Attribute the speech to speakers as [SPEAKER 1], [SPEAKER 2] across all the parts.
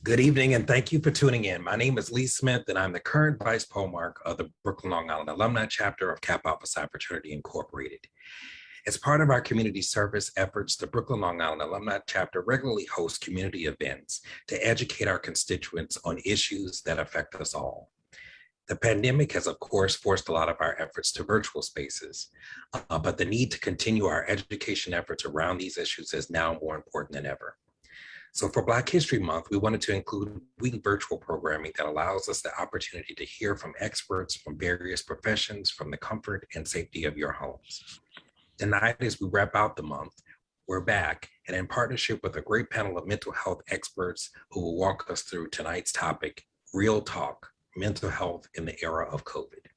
[SPEAKER 1] Good evening, and thank you for tuning in. My name is Lee Smith, and I'm the current Vice Postmark of the Brooklyn, Long Island Alumni Chapter of Kappa Alpha Psi Fraternity Incorporated. As part of our community service efforts, the Brooklyn, Long Island Alumni Chapter regularly hosts community events to educate our constituents on issues that affect us all. The pandemic has, of course, forced a lot of our efforts to virtual spaces, but the need to continue our education efforts around these issues is now more important than ever. So for Black History Month, we wanted to include virtual programming that allows us the opportunity to hear from experts from various professions from the comfort and safety of your homes. Tonight, as we wrap out the month, we're back and in partnership with a great panel of mental health experts who will walk us through tonight's topic, Real Talk, Mental Health in the Era of COVID.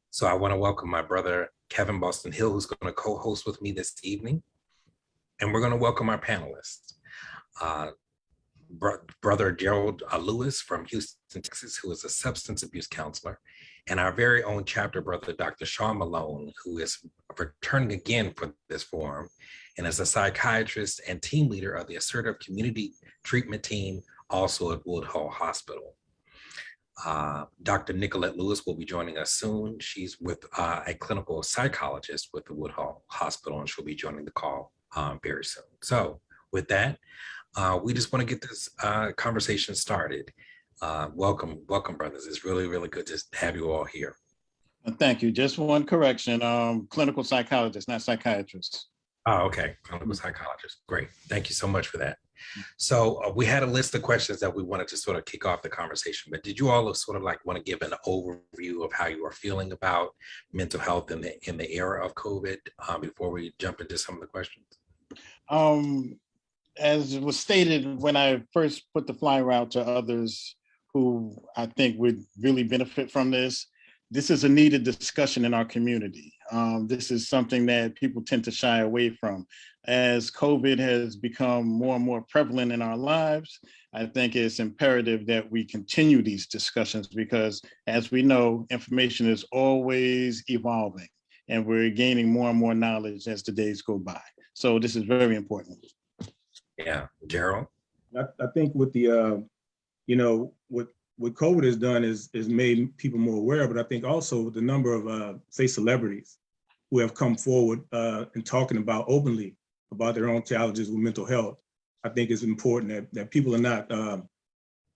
[SPEAKER 1] So I want to welcome my brother, Kevin Boston Hill, who's going to co-host with me this evening. And we're going to welcome our panelists. Brother Gerald Lewis from Houston, Texas, who is a substance abuse counselor, and our very own chapter brother, Dr. Sean Malone, who is returning again for this forum and is a psychiatrist and team leader of the Assertive Community Treatment Team, also at Woodhull Hospital. Dr. Nicolette Lewis will be joining us soon. She's with a clinical psychologist with the Woodhull Hospital, and she'll be joining the call very soon. So with that, we just want to get this conversation started. Welcome, brothers. It's really, really good to have you all here.
[SPEAKER 2] Thank you. Just one correction, clinical psychologist, not psychiatrist.
[SPEAKER 1] Oh, okay. Clinical psychologist. Great. Thank you so much for that. So we had a list of questions that we wanted to sort of kick off the conversation, but did you all sort of like want to give an overview of how you are feeling about mental health in the era of COVID before we jump into some of the questions?
[SPEAKER 2] As was stated when I first put the flyer out to others who I think would really benefit from this, this is a needed discussion in our community. This is something that people tend to shy away from. As COVID has become more and more prevalent in our lives, I think it's imperative that we continue these discussions because, as we know, information is always evolving and we're gaining more and more knowledge as the days go by. So this is very important.
[SPEAKER 1] Yeah, Gerald.
[SPEAKER 3] I think with the, what COVID has done is made people more aware, but I think also the number of, say, celebrities who have come forward and talking about openly about their own challenges with mental health, I think is important that people are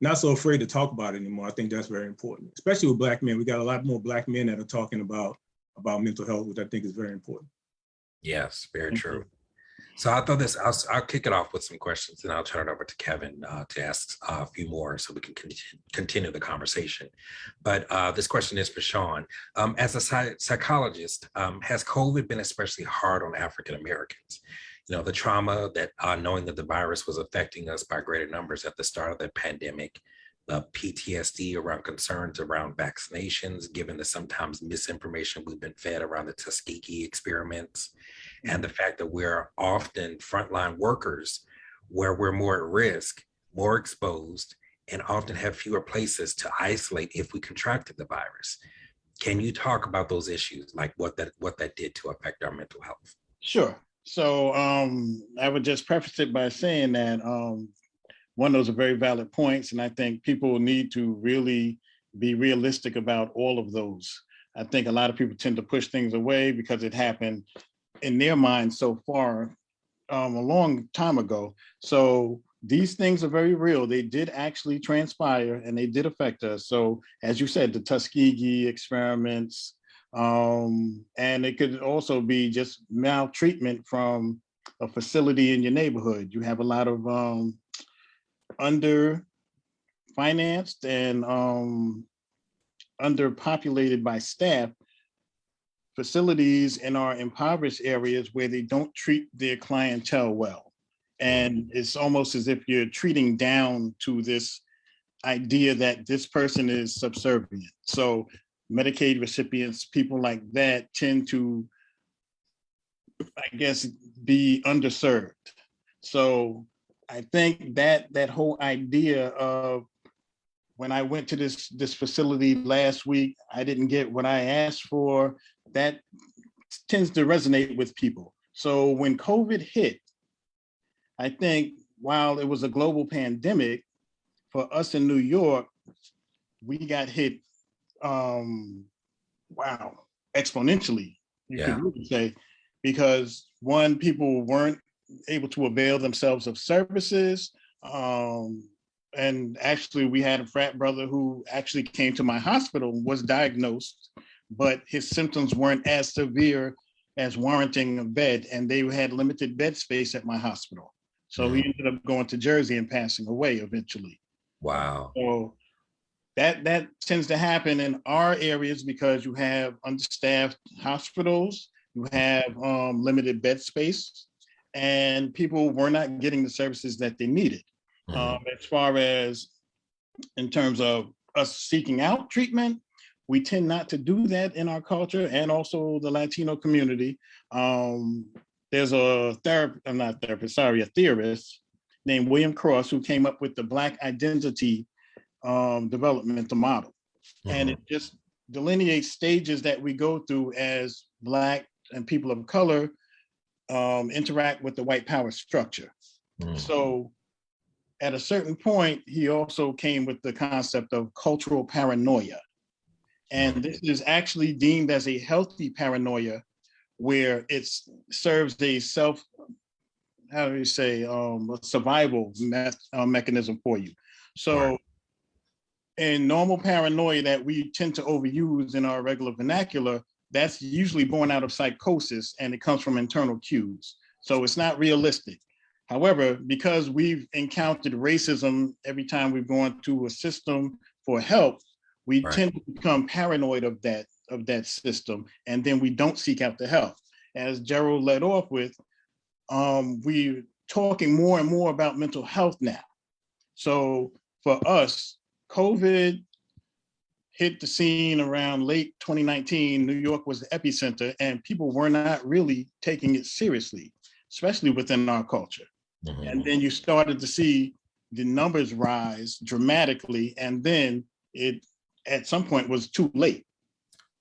[SPEAKER 3] not so afraid to talk about it anymore. I think that's very important, especially with Black men. We got a lot more Black men that are talking about mental health, which I think is very important.
[SPEAKER 1] Yes, very true. So I thought I'll kick it off with some questions and I'll turn it over to Kevin to ask a few more so we can continue the conversation. But this question is for Sean. As a psychologist, has COVID been especially hard on African Americans? You know, the trauma that knowing that the virus was affecting us by greater numbers at the start of the pandemic, the PTSD around concerns around vaccinations, given the sometimes misinformation we've been fed around the Tuskegee experiments, and the fact that we're often frontline workers where we're more at risk, more exposed, and often have fewer places to isolate if we contracted the virus. Can you talk about those issues, like what that did to affect our mental health?
[SPEAKER 2] Sure. So I would just preface it by saying that one, those are very valid points, and I think people need to really be realistic about all of those. I think a lot of people tend to push things away because it happened in their mind so far a long time ago. So these things are very real. They did actually transpire and they did affect us. So as you said, the Tuskegee experiments, and it could also be just maltreatment from a facility in your neighborhood. You have a lot of under-financed and underpopulated by staff facilities in our impoverished areas where they don't treat their clientele well. And it's almost as if you're treating down to this idea that this person is subservient. So Medicaid recipients, people like that tend to, I guess, be underserved. So I think that whole idea of when I went to this facility last week, I didn't get what I asked for, that tends to resonate with people. So when COVID hit, I think while it was a global pandemic, for us in New York, we got hit, exponentially, you could really say, because one, people weren't able to avail themselves of services. And actually, we had a frat brother who actually came to my hospital, was diagnosed, but his symptoms weren't as severe as warranting a bed, and they had limited bed space at my hospital. So he ended up going to Jersey and passing away eventually.
[SPEAKER 1] Wow.
[SPEAKER 2] So that tends to happen in our areas because you have understaffed hospitals, you have limited bed space, and people were not getting the services that they needed. As far as in terms of us seeking out treatment, we tend not to do that in our culture, and also the Latino community. There's a theorist named William Cross who came up with the Black identity developmental model. And it just delineates stages that we go through as Black and people of color interact with the white power structure. So at a certain point, he also came with the concept of cultural paranoia. And this is actually deemed as a healthy paranoia, where it serves a survival mechanism for you. So in normal paranoia that we tend to overuse in our regular vernacular, that's usually born out of psychosis, and it comes from internal cues. So it's not realistic. However, because we've encountered racism every time we've gone to a system for help, we tend to become paranoid of that system, and then we don't seek out the help. As Gerald led off with, we're talking more and more about mental health now. So for us, COVID hit the scene around late 2019. New York was the epicenter, and people were not really taking it seriously, especially within our culture. And then you started to see the numbers rise dramatically, and then it at some point was too late.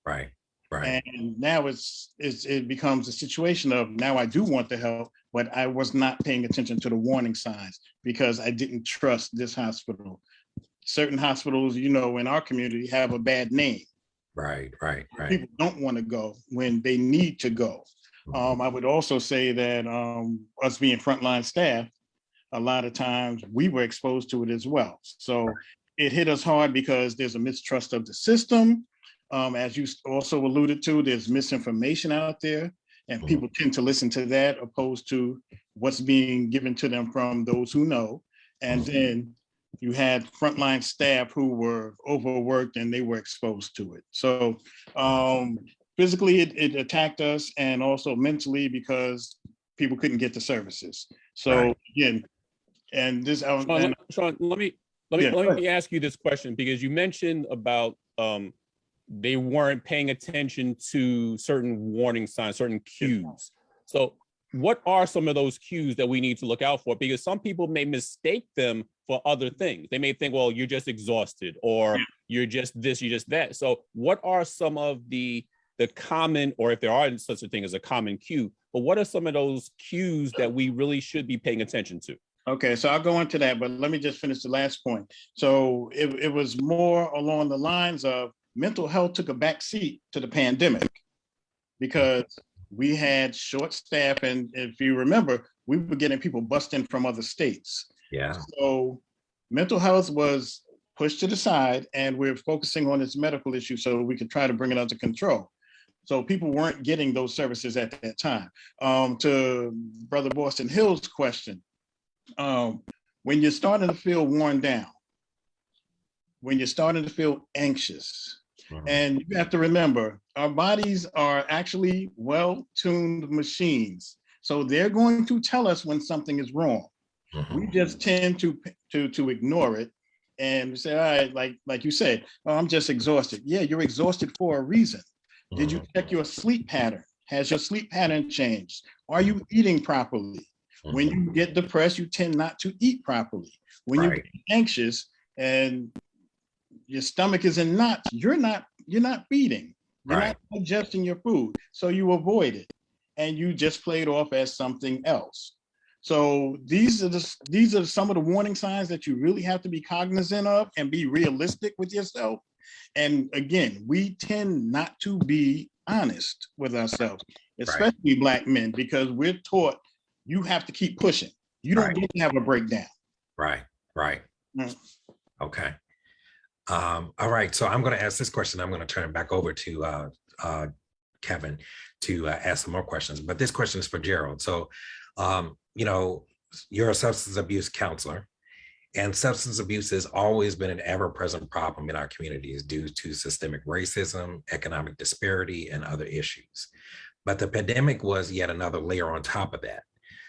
[SPEAKER 1] Right.
[SPEAKER 2] And now it becomes a situation of, now I do want the help, but I was not paying attention to the warning signs because I didn't trust this hospital. Certain hospitals, in our community have a bad name.
[SPEAKER 1] Right.
[SPEAKER 2] People don't want to go when they need to go. I would also say that us being frontline staff, a lot of times we were exposed to it as well. So it hit us hard because there's a mistrust of the system. As you also alluded to, there's misinformation out there, and people tend to listen to that opposed to what's being given to them from those who know. And then you had frontline staff who were overworked and they were exposed to it. So physically, it attacked us, and also mentally because people couldn't get the services. So again, and this,
[SPEAKER 4] Sean, let me ask you this question, because you mentioned about they weren't paying attention to certain warning signs, certain cues. So what are some of those cues that we need to look out for? Because some people may mistake them for other things. They may think, well, you're just exhausted, or you're just this, you're just that. So what are some of the common, or if there are such a thing as a common cue, but what are some of those cues that we really should be paying attention to?
[SPEAKER 2] Okay, so I'll go into that, but let me just finish the last point. So it was more along the lines of mental health took a back seat to the pandemic because we had short staff, and if you remember, we were getting people busting from other states.
[SPEAKER 1] Yeah.
[SPEAKER 2] So mental health was pushed to the side, and we're focusing on this medical issue so we could try to bring it under control. So people weren't getting those services at that time. To Brother Boston Hill's question, when you're starting to feel worn down, when you're starting to feel anxious, and you have to remember, our bodies are actually well-tuned machines. So they're going to tell us when something is wrong. We just tend to ignore it and say, all right, like you said, oh, I'm just exhausted. Yeah, you're exhausted for a reason. Did you check your sleep pattern? Has your sleep pattern changed? Are you eating properly? When you get depressed, you tend not to eat properly. When you get anxious and your stomach is in knots, you're not feeding. You're not digesting your food. So you avoid it, and you just play it off as something else. So these are some of the warning signs that you really have to be cognizant of and be realistic with yourself. And again, we tend not to be honest with ourselves, especially Black men, because we're taught you have to keep pushing. You don't get to have a breakdown.
[SPEAKER 1] Right.
[SPEAKER 2] Mm.
[SPEAKER 1] Okay. All right. So I'm going to ask this question. I'm going to turn it back over to Kevin to ask some more questions. But this question is for Gerald. So, you know, you're a substance abuse counselor, and substance abuse has always been an ever-present problem in our communities due to systemic racism, economic disparity, and other issues. But the pandemic was yet another layer on top of that.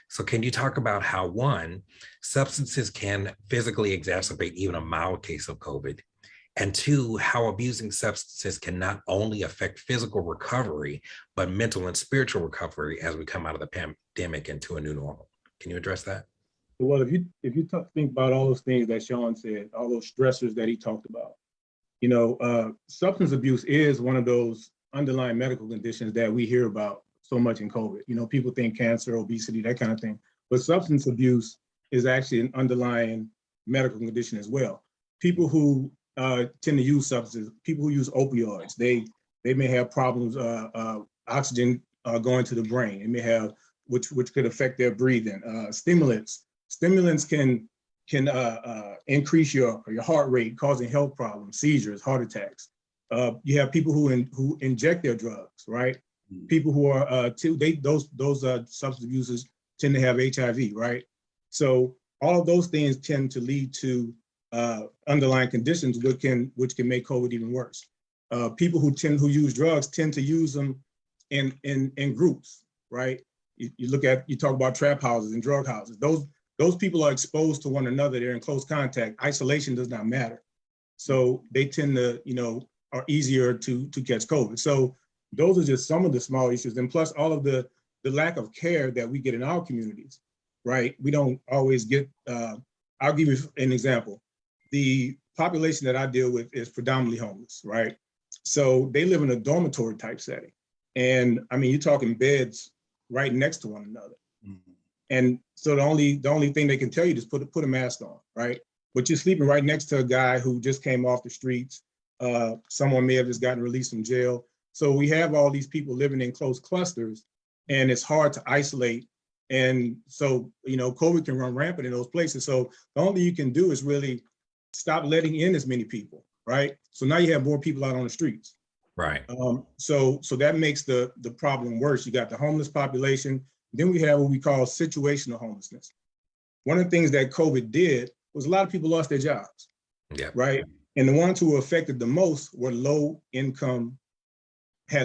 [SPEAKER 1] So can you talk about how, one, substances can physically exacerbate even a mild case of COVID, and two, how abusing substances can not only affect physical recovery, but mental and spiritual recovery as we come out of the pandemic into a new normal? Can you address that?
[SPEAKER 3] Well, if you think about all those things that Sean said, all those stressors that he talked about, you know, substance abuse is one of those underlying medical conditions that we hear about so much in COVID. You know, people think cancer, obesity, that kind of thing, but substance abuse is actually an underlying medical condition as well. People who tend to use substances, people who use opioids, they may have problems, oxygen going to the brain. It may have, which could affect their breathing. Stimulants can increase your heart rate, causing health problems, seizures, heart attacks. You have people who inject their drugs, right? People who are those substance abusers tend to have HIV, right? So all of those things tend to lead to underlying conditions which can make COVID even worse. People who use drugs tend to use them in groups, right? You talk about trap houses and drug houses. Those people are exposed to one another. They're in close contact. Isolation does not matter. So they tend to, you know, are easier to catch COVID. So those are just some of the small issues. And plus all of the lack of care that we get in our communities, right? We don't always get, I'll give you an example. The population that I deal with is predominantly homeless, right? So they live in a dormitory type setting. And I mean, you're talking beds right next to one another. Mm-hmm. And so the only thing they can tell you is put a mask on, right? But you're sleeping right next to a guy who just came off the streets. Someone may have just gotten released from jail. So we have all these people living in close clusters, and it's hard to isolate. And so, you know, COVID can run rampant in those places. So the only thing you can do is really stop letting in as many people, right? So now you have more people out on the streets.
[SPEAKER 1] Right.
[SPEAKER 3] So that makes the problem worse. You got the homeless population. Then we have what we call situational homelessness. One of the things that COVID did was a lot of people lost their jobs, right? And the ones who were affected the most were had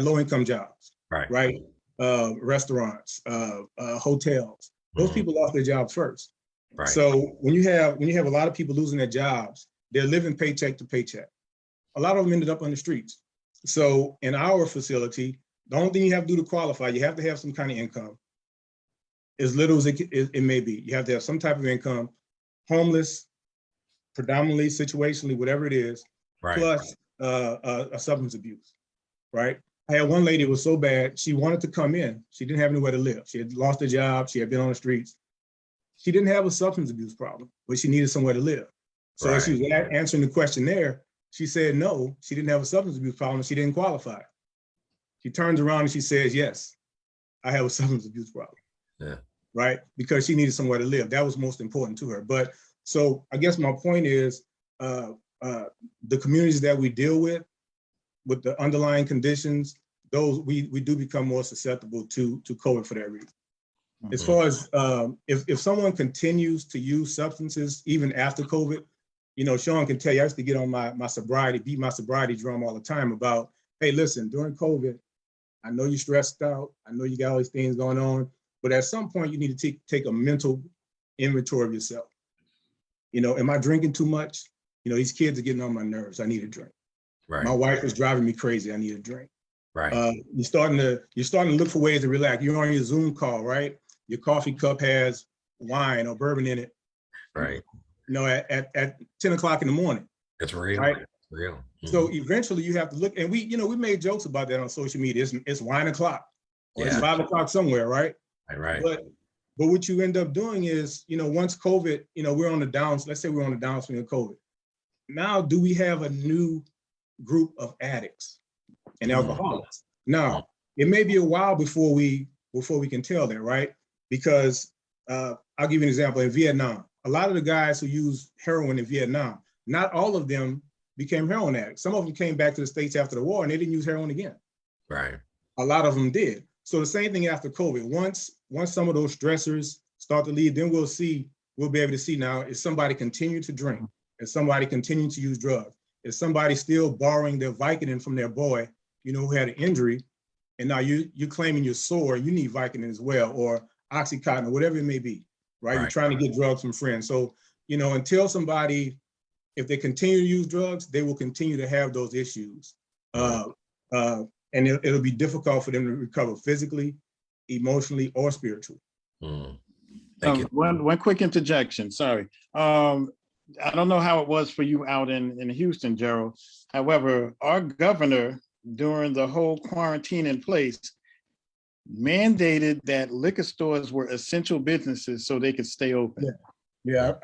[SPEAKER 3] low income jobs, right? Restaurants, hotels. Those people lost their jobs first. Right. So when you have a lot of people losing their jobs, they're living paycheck to paycheck. A lot of them ended up on the streets. So in our facility, the only thing you have to do to qualify, you have to have some kind of income, as little as it may be. You have to have some type of income, homeless, predominantly, situationally, whatever it is, plus a substance abuse, right? I had one lady, it was so bad, she wanted to come in. She didn't have anywhere to live. She had lost her job. She had been on the streets. She didn't have a substance abuse problem, but she needed somewhere to live. So as she was answering the questionnaire, she said no, she didn't have a substance abuse problem. She didn't qualify. She turns around and she says, yes, I have a substance abuse problem. Yeah. Right? Because she needed somewhere to live. That was most important to her. But so I guess my point is the communities that we deal with the underlying conditions, those we do become more susceptible to COVID for that reason. Mm-hmm. As far as if someone continues to use substances even after COVID, you know, Sean can tell you, I used to get on my sobriety, beat my sobriety drum all the time about, hey, listen, during COVID, I know you're stressed out. I know you got all these things going on, but at some point you need to take a mental inventory of yourself. You know, am I drinking too much? You know, these kids are getting on my nerves. I need a drink. Right. My wife is driving me crazy. I need a drink. Right. You're starting to look for ways to relax. You're on your Zoom call, right? Your coffee cup has wine or bourbon in it. Right. You know, at 10 o'clock in the morning.
[SPEAKER 1] It's real.
[SPEAKER 3] Right.
[SPEAKER 1] It's real. Mm-hmm.
[SPEAKER 3] So eventually you have to look, and we made jokes about that on social media. It's wine o'clock, or it's 5 o'clock somewhere, right?
[SPEAKER 1] Right.
[SPEAKER 3] But But what you end up doing is, once COVID, we're on the downs, let's say we're on the downswing of COVID. Now, do we have a new group of addicts and alcoholics? Now, it may be a while before we can tell that, right? Because I'll give you an example. In Vietnam, a lot of the guys who used heroin in Vietnam, not all of them became heroin addicts. Some of them came back to the States after the war and they didn't use heroin again.
[SPEAKER 1] Right.
[SPEAKER 3] A lot of them did. So the same thing after COVID. Once some of those stressors start to leave, then we'll be able to see now, is somebody continue to drink? Is somebody continue to use drugs? Is somebody still borrowing their Vicodin from their boy, who had an injury, and now you're claiming you're sore, you need Vicodin as well, or Oxycontin, or whatever it may be, right? You're trying to get drugs from friends. So, until somebody, if they continue to use drugs, they will continue to have those issues. And it'll be difficult for them to recover physically, emotionally, or spiritually.
[SPEAKER 1] Thank you.
[SPEAKER 2] One quick interjection, sorry. I don't know how it was for you out in Houston, Gerald. However, our governor, during the whole quarantine in place, mandated that liquor stores were essential businesses so they could stay open.
[SPEAKER 3] Yeah,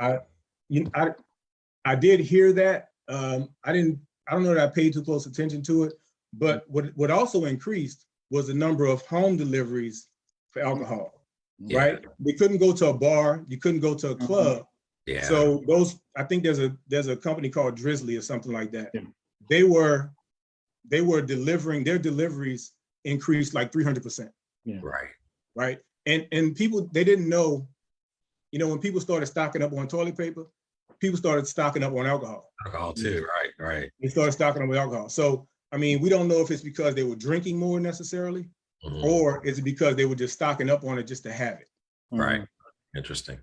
[SPEAKER 3] I did hear that. I don't know that I paid too close attention to it, but what also increased was the number of home deliveries for alcohol, right? They couldn't go to a bar, you couldn't go to a club.
[SPEAKER 1] Yeah.
[SPEAKER 3] So I think there's a company called Drizzly or something like that.
[SPEAKER 2] Yeah.
[SPEAKER 3] They were delivering, their deliveries increased like 300%.
[SPEAKER 2] Yeah.
[SPEAKER 3] Right. And people, they didn't know, when people started stocking up on toilet paper, people started stocking up on alcohol.
[SPEAKER 1] Alcohol too, right.
[SPEAKER 3] They started stocking up with alcohol. So, we don't know if it's because they were drinking more necessarily, or is it because they were just stocking up on it just to have it.
[SPEAKER 1] Right. Interesting.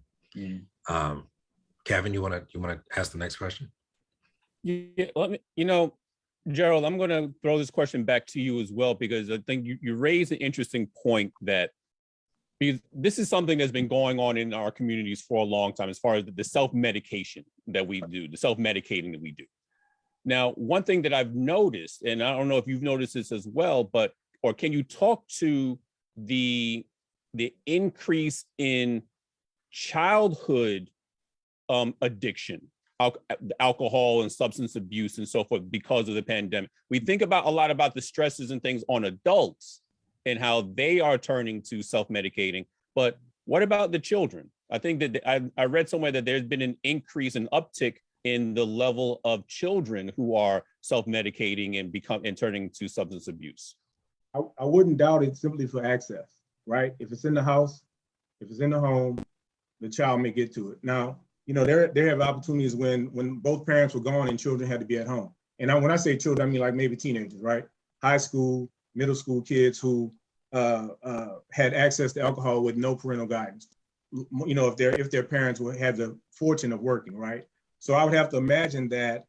[SPEAKER 1] Kevin, you want to ask the next question?
[SPEAKER 4] Yeah, let me, Gerald, I'm going to throw this question back to you as well, because I think you raised an interesting point that, because this is something that's been going on in our communities for a long time, as far as the self-medication that we do, the self-medicating that we do. Now, one thing that I've noticed, and I don't know if you've noticed this as well, or can you talk to the increase in childhood addiction, alcohol and substance abuse and so forth because of the pandemic? We think a lot about the stresses and things on adults and how they are turning to self-medicating, but what about the children? I think that I read somewhere that there's been an increase, an uptick in the level of children who are self-medicating and turning to substance abuse.
[SPEAKER 3] I wouldn't doubt it simply for access, right? If it's in the house, if it's in the home, the child may get to it. Now, there have opportunities when both parents were gone and children had to be at home. And when I say children, I mean like maybe teenagers, right? High school, middle school kids who had access to alcohol with no parental guidance. If their parents had the fortune of working, right? So I would have to imagine that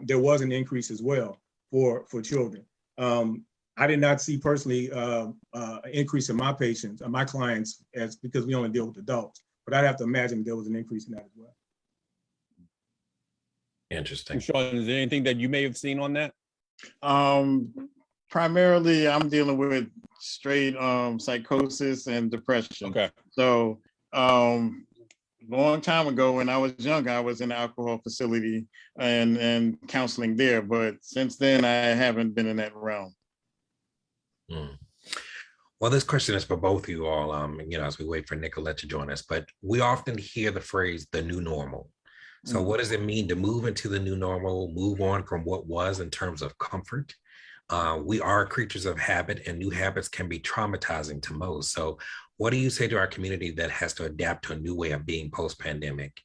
[SPEAKER 3] there was an increase as well for children. I did not see personally an increase in my patients, my clients, because we only deal with adults. But I'd have to imagine there was an increase in that as well.
[SPEAKER 1] Interesting.
[SPEAKER 4] Sean, is there anything that you may have seen on that?
[SPEAKER 2] Primarily, I'm dealing with straight psychosis and depression.
[SPEAKER 4] Okay.
[SPEAKER 2] So, long time ago, when I was young, I was in an alcohol facility and counseling there. But since then, I haven't been in that realm.
[SPEAKER 1] Well, this question is for both of you all, as we wait for Nicolette to join us, but we often hear the phrase, the new normal. So what does it mean to move into the new normal, move on from what was in terms of comfort? We are creatures of habit, and new habits can be traumatizing to most. So what do you say to our community that has to adapt to a new way of being post-pandemic?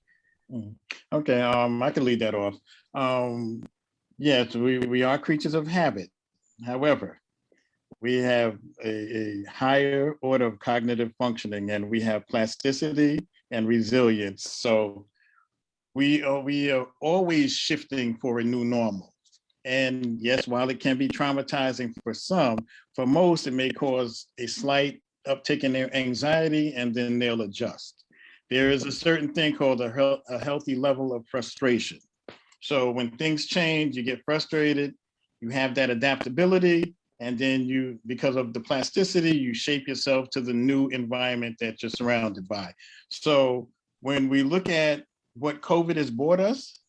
[SPEAKER 2] Okay, I can lead that off. Yes, we are creatures of habit. However, we have a higher order of cognitive functioning, and we have plasticity and resilience. So we are always shifting for a new normal. And yes, while it can be traumatizing for some, for most, it may cause a slight uptick in their anxiety, and then they'll adjust. There is a certain thing called a healthy level of frustration. So when things change, you get frustrated, you have that adaptability, And then you, because of the plasticity, you shape yourself to the new environment that you're surrounded by. So when we look at what COVID has brought us,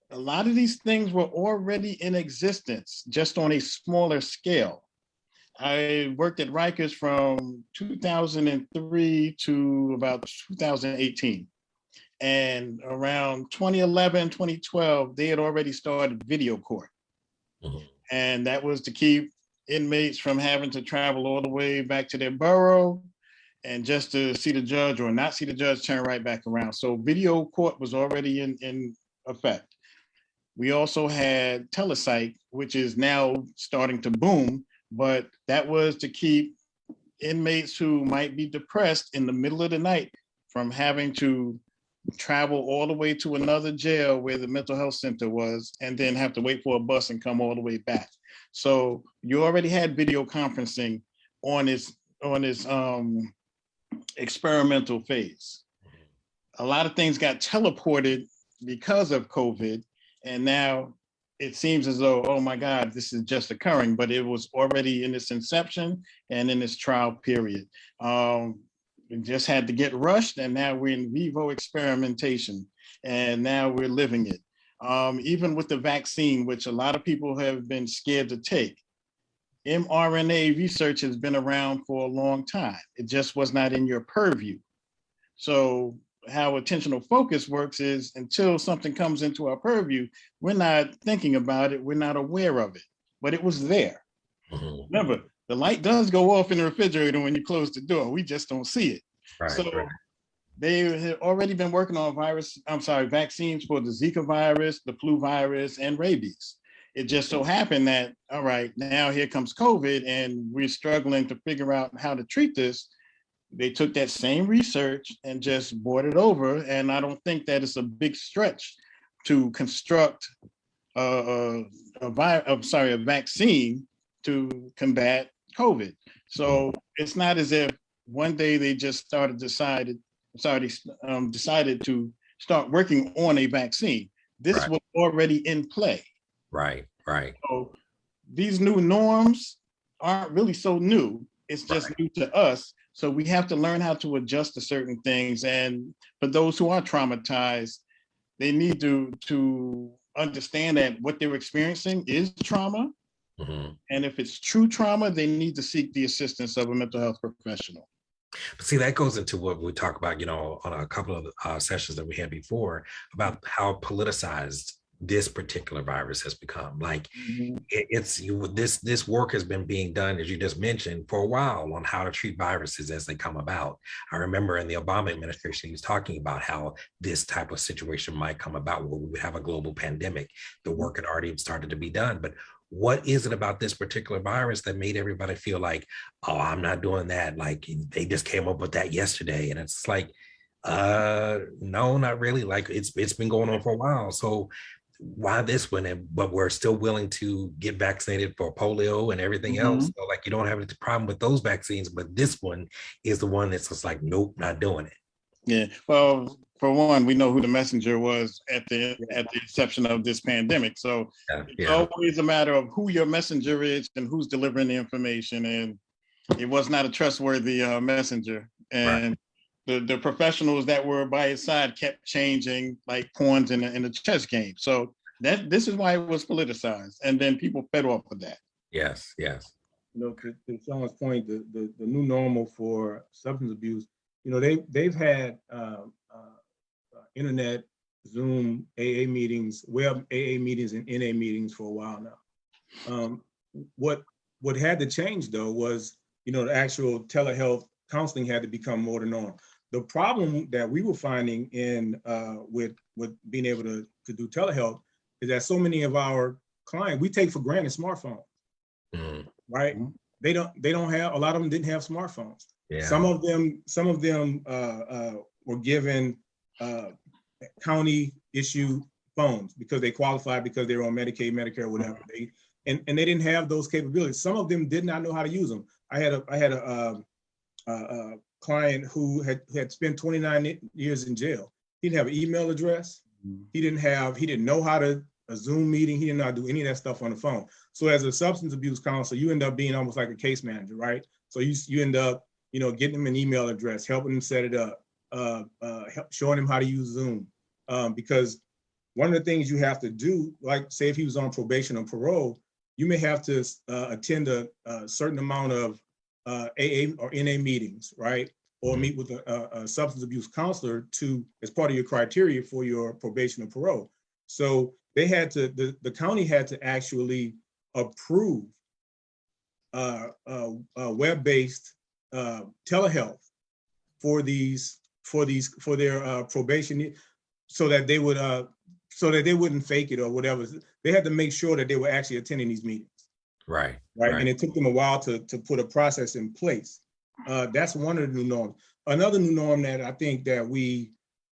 [SPEAKER 2] a lot of these things were already in existence, just on a smaller scale. I worked at Rikers from 2003 to about 2018. And around 2011, 2012, they had already started video court.
[SPEAKER 1] Mhm.
[SPEAKER 2] And that was to keep inmates from having to travel all the way back to their borough and just to see the judge or not see the judge, turn right back around. So video court was already in effect. We also had telepsych, which is now starting to boom, but that was to keep inmates who might be depressed in the middle of the night from having to travel all the way to another jail where the mental health center was, and then have to wait for a bus and come all the way back. So you already had video conferencing on this experimental phase. A lot of things got teleported because of COVID, and now it seems as though, oh my God, this is just occurring, but it was already in its inception and in its trial period. We just had to get rushed, and now we're in vivo experimentation, and now we're living it. Even with the vaccine, which a lot of people have been scared to take, mRNA research has been around for a long time. It just was not in your purview. So how attentional focus works is until something comes into our purview, we're not thinking about it, we're not aware of it, but it was there.
[SPEAKER 1] Mhm.
[SPEAKER 2] Remember, the light does go off in the refrigerator when you close the door, we just don't see it.
[SPEAKER 1] Right,
[SPEAKER 2] So
[SPEAKER 1] right.
[SPEAKER 2] they had already been working on vaccines for the Zika virus, the flu virus, and rabies. It just so happened that, all right, now here comes COVID and we're struggling to figure out how to treat this. They took that same research and just brought it over. And I don't think that it's a big stretch to construct a vaccine to combat COVID. So it's not as if one day they just decided to start working on a vaccine. This
[SPEAKER 1] Right.
[SPEAKER 2] was already in play.
[SPEAKER 1] Right, right.
[SPEAKER 2] So these new norms aren't really so new. It's just
[SPEAKER 1] Right.
[SPEAKER 2] new to us. So we have to learn how to adjust to certain things. And for those who are traumatized, they need to understand that what they're experiencing is trauma.
[SPEAKER 1] Mhm.
[SPEAKER 2] And if it's true trauma, they need to seek the assistance of a mental health professional.
[SPEAKER 1] But see, that goes into what we talk about, on a couple of sessions that we had before about how politicized this particular virus has become. Like this work has been being done, as you just mentioned, for a while on how to treat viruses as they come about. I remember in the Obama administration, he was talking about how this type of situation might come about where we would have a global pandemic. The work had already started to be done, but what is it about this particular virus that made everybody feel like, oh, I'm not doing that? Like they just came up with that yesterday. And it's like, no, not really. Like it's been going on for a while. So why this one? But we're still willing to get vaccinated for polio and everything else. So like you don't have any problem with those vaccines, but this one is the one that's just like, nope, not doing it.
[SPEAKER 2] Yeah. Well, for one, we know who the messenger was at the inception of this pandemic. So it's always a matter of who your messenger is and who's delivering the information. And it was not a trustworthy messenger. And the professionals that were by his side kept changing like pawns in a chess game. So this is why it was politicized. And then people fed off of that.
[SPEAKER 1] Yes, yes.
[SPEAKER 3] To Sean's point, the new normal for substance abuse, they've had internet, Zoom, AA meetings, web AA meetings, and NA meetings for a while now. What had to change though was, the actual telehealth counseling had to become more the norm. The problem that we were finding with being able to do telehealth is that so many of our clients, we take for granted smartphones, right? They don't have, a lot of them didn't have smartphones.
[SPEAKER 1] Yeah.
[SPEAKER 3] Some of them were given county issue phones because they qualified because they were on Medicaid, Medicare, whatever. And they didn't have those capabilities. Some of them did not know how to use them. I had a client who had spent 29 years in jail. He didn't have an email address. He didn't know how to a Zoom meeting. He did not do any of that stuff on the phone. So as a substance abuse counselor, you end up being almost like a case manager, right? So you end up, getting them an email address, helping them set it up, showing them how to use Zoom. Because one of the things you have to do, like say if he was on probation or parole, you may have to attend a certain amount of AA or NA meetings, right? Or meet with a substance abuse counselor as part of your criteria for your probation or parole. So they had to, the county had to actually approve web-based telehealth for their probation, so that they wouldn't fake it or whatever. They had to make sure that they were actually attending these meetings.
[SPEAKER 1] Right.
[SPEAKER 3] And it took them a while to put a process in place. That's one of the new norms. Another new norm that I think that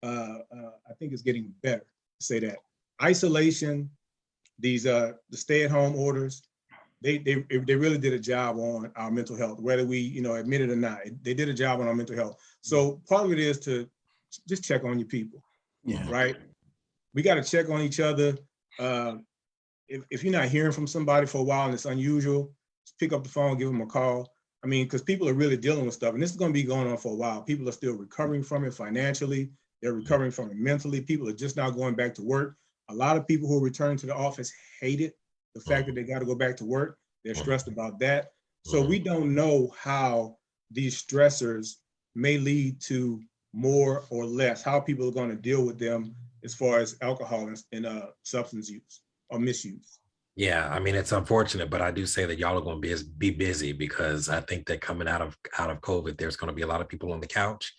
[SPEAKER 3] I think is getting better, to say that isolation, the stay-at-home orders, they really did a job on our mental health, whether we admit it or not. They did a job on our mental health. So part of it is to just check on your people.
[SPEAKER 2] Yeah.
[SPEAKER 3] Right. We got to check on each other. If you're not hearing from somebody for a while and it's unusual, just pick up the phone, give them a call. I mean, because people are really dealing with stuff, and this is going to be going on for a while. People are still recovering from it financially. They're recovering from it mentally. People are just now going back to work. A lot of people who are returning to the office hate it, the fact that they got to go back to work. They're stressed about that. So we don't know how these stressors may lead to more or less, how people are going to deal with them as far as alcohol and substance use or misuse.
[SPEAKER 1] Yeah, I mean, it's unfortunate, but I do say that y'all are going to be busy, because I think that coming out of COVID, there's going to be a lot of people on the couch,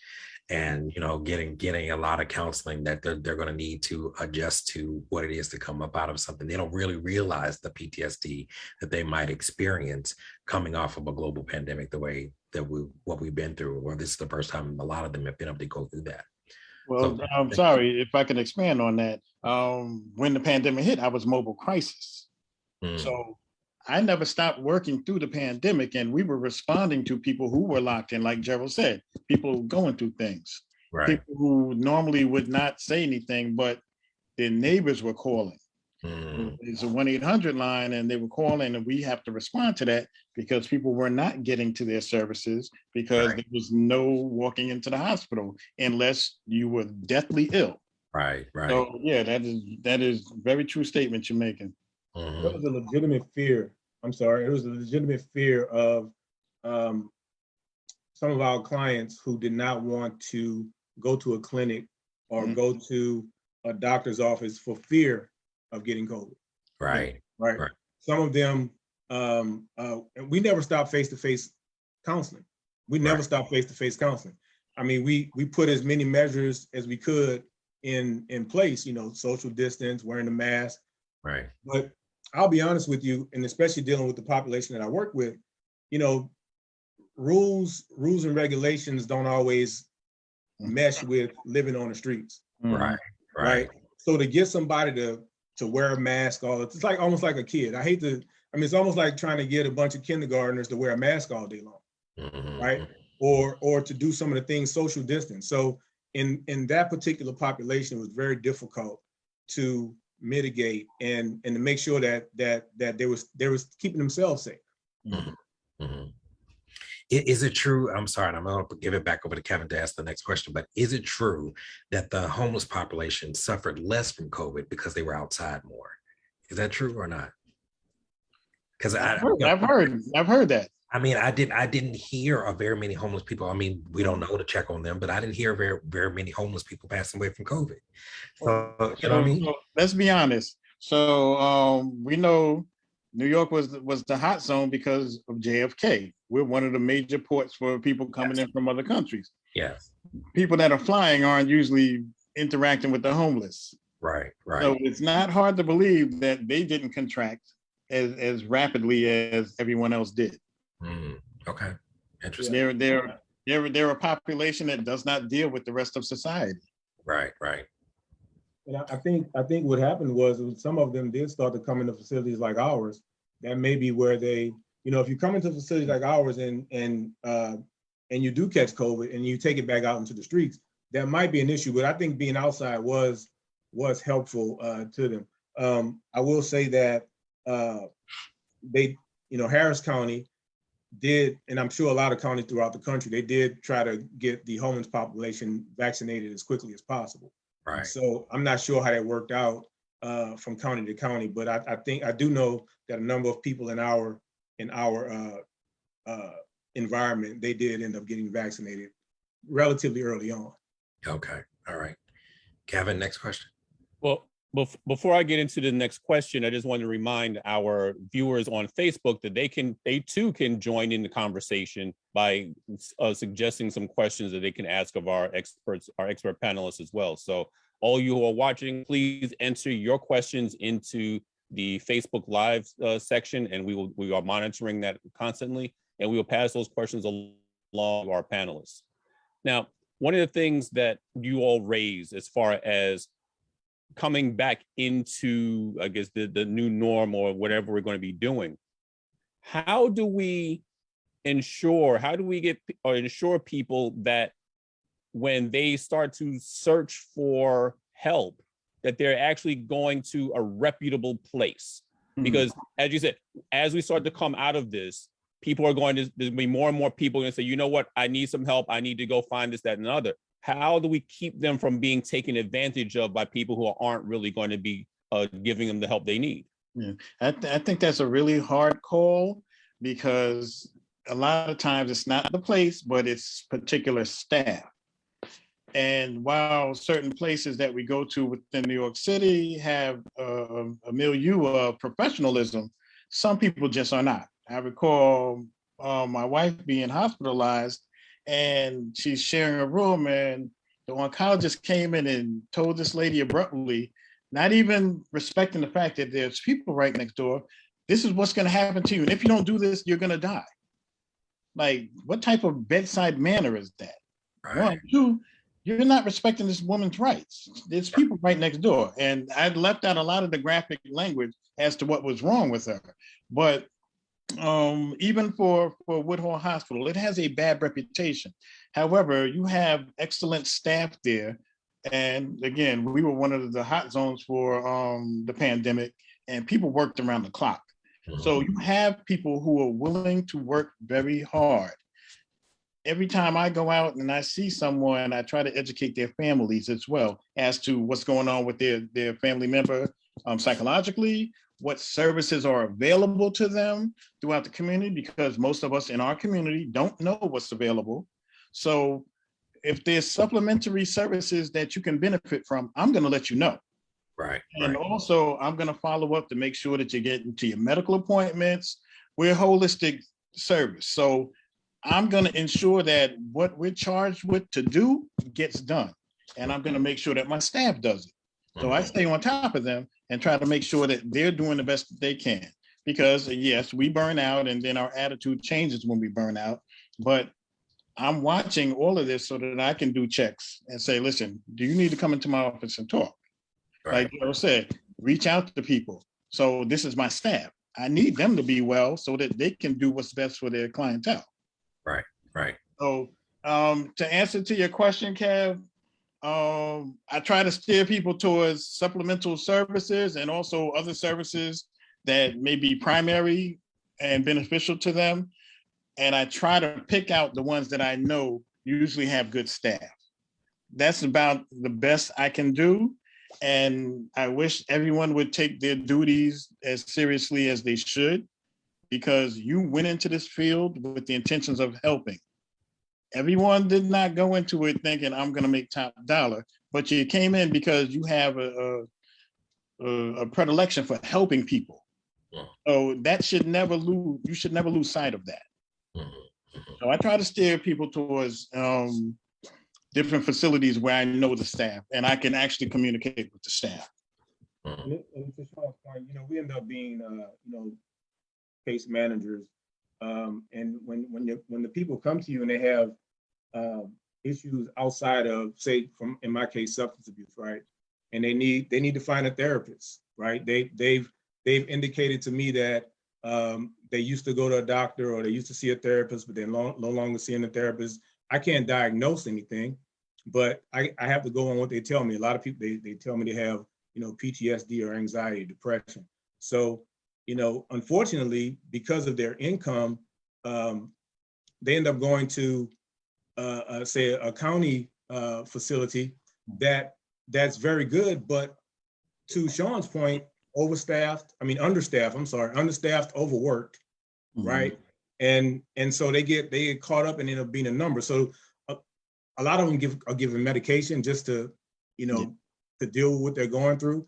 [SPEAKER 1] and getting a lot of counseling that they're going to need to adjust to what it is to come up out of something. They don't really realize the PTSD that they might experience coming off of a global pandemic, the way that what we've been through, or this is the first time a lot of them have been able to go through that.
[SPEAKER 2] Well,
[SPEAKER 1] So,
[SPEAKER 2] I'm sorry if I can expand on that. When the pandemic hit, I was mobile crisis. So I never stopped working through the pandemic, and we were responding to people who were locked in, like Gerald said, people going through things,
[SPEAKER 1] right.
[SPEAKER 2] people who normally would not say anything, but their neighbors were calling. It's a 1-800 line, and they were calling, and we have to respond to that because people were not getting to their services because there was no walking into the hospital unless you were deathly ill.
[SPEAKER 1] Right.
[SPEAKER 2] So yeah, that is very true statement you're making.
[SPEAKER 3] There was a legitimate fear. I'm sorry. It was a legitimate fear of some of our clients who did not want to go to a clinic or go to a doctor's office for fear of getting COVID.
[SPEAKER 1] Right.
[SPEAKER 3] Some of them, and we never stopped face-to-face counseling. We never stopped face-to-face counseling. I mean, we put as many measures as we could in place, social distance, wearing the mask.
[SPEAKER 1] Right.
[SPEAKER 3] But I'll be honest with you, and especially dealing with the population that I work with, rules and regulations don't always mesh with living on the streets.
[SPEAKER 1] Right.
[SPEAKER 3] So to get somebody to wear a mask it's like almost like a kid. It's almost like trying to get a bunch of kindergartners to wear a mask all day long, right? Or to do some of the things social distance. So in that particular population, it was very difficult to mitigate and to make sure that they was keeping themselves safe.
[SPEAKER 1] Is it true? I'm sorry, I'm going to give it back over to Kevin to ask the next question, but is it true that the homeless population suffered less from COVID because they were outside more? Is that true or not? Because
[SPEAKER 2] I've heard that.
[SPEAKER 1] I mean, I didn't hear of very many homeless people. I mean, we don't know to check on them, but I didn't hear very, very many homeless people passing away from COVID. So, you know what I mean?
[SPEAKER 2] So, let's be honest. So we know New York was the hot zone because of JFK. We're one of the major ports for people coming in from other countries.
[SPEAKER 1] Yes.
[SPEAKER 2] People that are flying aren't usually interacting with the homeless.
[SPEAKER 1] Right.
[SPEAKER 2] So it's not hard to believe that they didn't contract as rapidly as everyone else did.
[SPEAKER 1] Okay. Interesting.
[SPEAKER 2] They're a population that does not deal with the rest of society.
[SPEAKER 1] Right.
[SPEAKER 3] And I think what happened was some of them did start to come into facilities like ours. That may be where they, if you come into facilities like ours and you do catch COVID and you take it back out into the streets, that might be an issue. But I think being outside was helpful to them. I will say that they, Harris County did, and I'm sure a lot of counties throughout the country, they did try to get the homeless population vaccinated as quickly as possible.
[SPEAKER 1] Right.
[SPEAKER 3] So I'm not sure how that worked out from county to county, but I think I do know that a number of people in our environment, they did end up getting vaccinated relatively early on.
[SPEAKER 1] Okay. All right. Kevin, next question.
[SPEAKER 4] Well, before I get into the next question, I just want to remind our viewers on Facebook that they too can join in the conversation by suggesting some questions that they can ask of our expert panelists as well. So all you who are watching, please enter your questions into the Facebook Live section, and we are monitoring that constantly, and we will pass those questions along to our panelists. Now, one of the things that you all raised as far as coming back into, I guess, the new norm or whatever we're going to be doing, how do we ensure people that when they start to search for help, that they're actually going to a reputable place? Because as you said, as we start to come out of this, people are going to, there's be more and more people going to say, you know what, I need some help. I need to go find this, that, and the other. How do we keep them from being taken advantage of by people who aren't really going to be giving them the help they need?
[SPEAKER 2] Yeah, I think that's a really hard call, because a lot of times it's not the place, but it's particular staff. And while certain places that we go to within New York City have a milieu of professionalism, some people just are not. I recall my wife being hospitalized, and she's sharing a room, and the oncologist came in and told this lady abruptly, not even respecting the fact that there's people right next door, this is what's going to happen to you. And if you don't do this, you're going to die. Like, what type of bedside manner is that?
[SPEAKER 1] Right.
[SPEAKER 2] One, two, you're not respecting this woman's rights. There's people right next door. And I left out a lot of the graphic language as to what was wrong with her. But even for Woodhull Hospital, it has a bad reputation. However, you have excellent staff there. And again, we were one of the hot zones for the pandemic, and people worked around the clock. So you have people who are willing to work very hard. Every time I go out and I see someone, I try to educate their families as well as to what's going on with their family member psychologically, what services are available to them throughout the community, because most of us in our community don't know what's available. So if there's supplementary services that you can benefit from, I'm going to let you know.
[SPEAKER 1] Right.
[SPEAKER 2] And also, I'm going to follow up to make sure that you get into your medical appointments. We're a holistic service. So I'm going to ensure that what we're charged with to do gets done. And I'm going to make sure that my staff does it. So I stay on top of them and try to make sure that they're doing the best that they can. Because yes, we burn out, and then our attitude changes when we burn out. But I'm watching all of this so that I can do checks and say, listen, do you need to come into my office and talk?
[SPEAKER 1] Right.
[SPEAKER 2] Like Joe said, reach out to people. So this is my staff. I need them to be well so that they can do what's best for their clientele.
[SPEAKER 1] Right. Right.
[SPEAKER 2] So to answer to your question, Kev, I try to steer people towards supplemental services and also other services that may be primary and beneficial to them. And I try to pick out the ones that I know usually have good staff. That's about the best I can do. And I wish everyone would take their duties as seriously as they should, because you went into this field with the intentions of helping. Everyone did not go into it thinking I'm going to make top dollar, but you came in because you have a predilection for helping people. So that should never lose. You should never lose sight of that. So I try to steer people towards different facilities where I know the staff and I can actually communicate with the staff.
[SPEAKER 3] And to Sean's point, we end up being, case managers. And when the people come to you and they have issues outside of, say, in my case, substance abuse, right? And they need to find a therapist, right? They've indicated to me that they used to go to a doctor or they used to see a therapist, but they're no longer seeing a therapist. I can't diagnose anything, but I have to go on what they tell me. A lot of people, they tell me they have PTSD or anxiety, depression. So, unfortunately, because of their income, they end up going to, say, a county facility that's very good, but to Sean's point, understaffed, overworked, right? And so they get caught up and end up being a number. So a lot of them are given medication just to, to deal with what they're going through.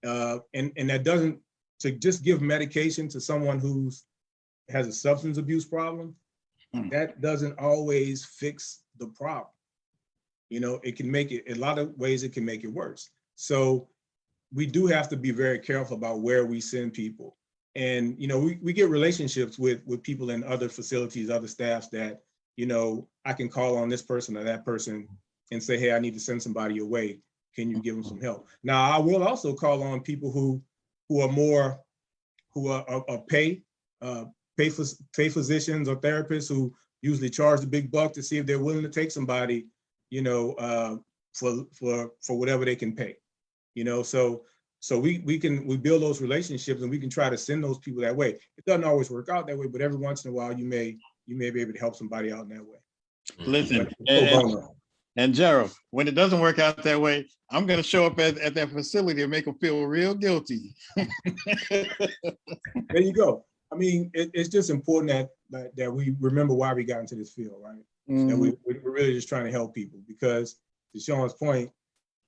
[SPEAKER 3] And that doesn't, to just give medication to someone has a substance abuse problem, that doesn't always fix the problem. It can make it, a lot of ways it can make it worse. So we do have to be very careful about where we send people. And, we get relationships with people in other facilities, other staffs that, I can call on this person or that person and say, hey, I need to send somebody your way. Can you give them some help? Now, I will also call on people who are pay physicians or therapists who usually charge the big buck to see if they're willing to take somebody, for whatever they can pay. So we build those relationships and we can try to send those people that way. It doesn't always work out that way, but every once in a while you may be able to help somebody out in that way.
[SPEAKER 2] Listen, and Gerald, when it doesn't work out that way, I'm going to show up at that facility and make them feel real guilty.
[SPEAKER 3] There you go. I mean, it's just important that we remember why we got into this field, right? And we're really just trying to help people because, to Sean's point,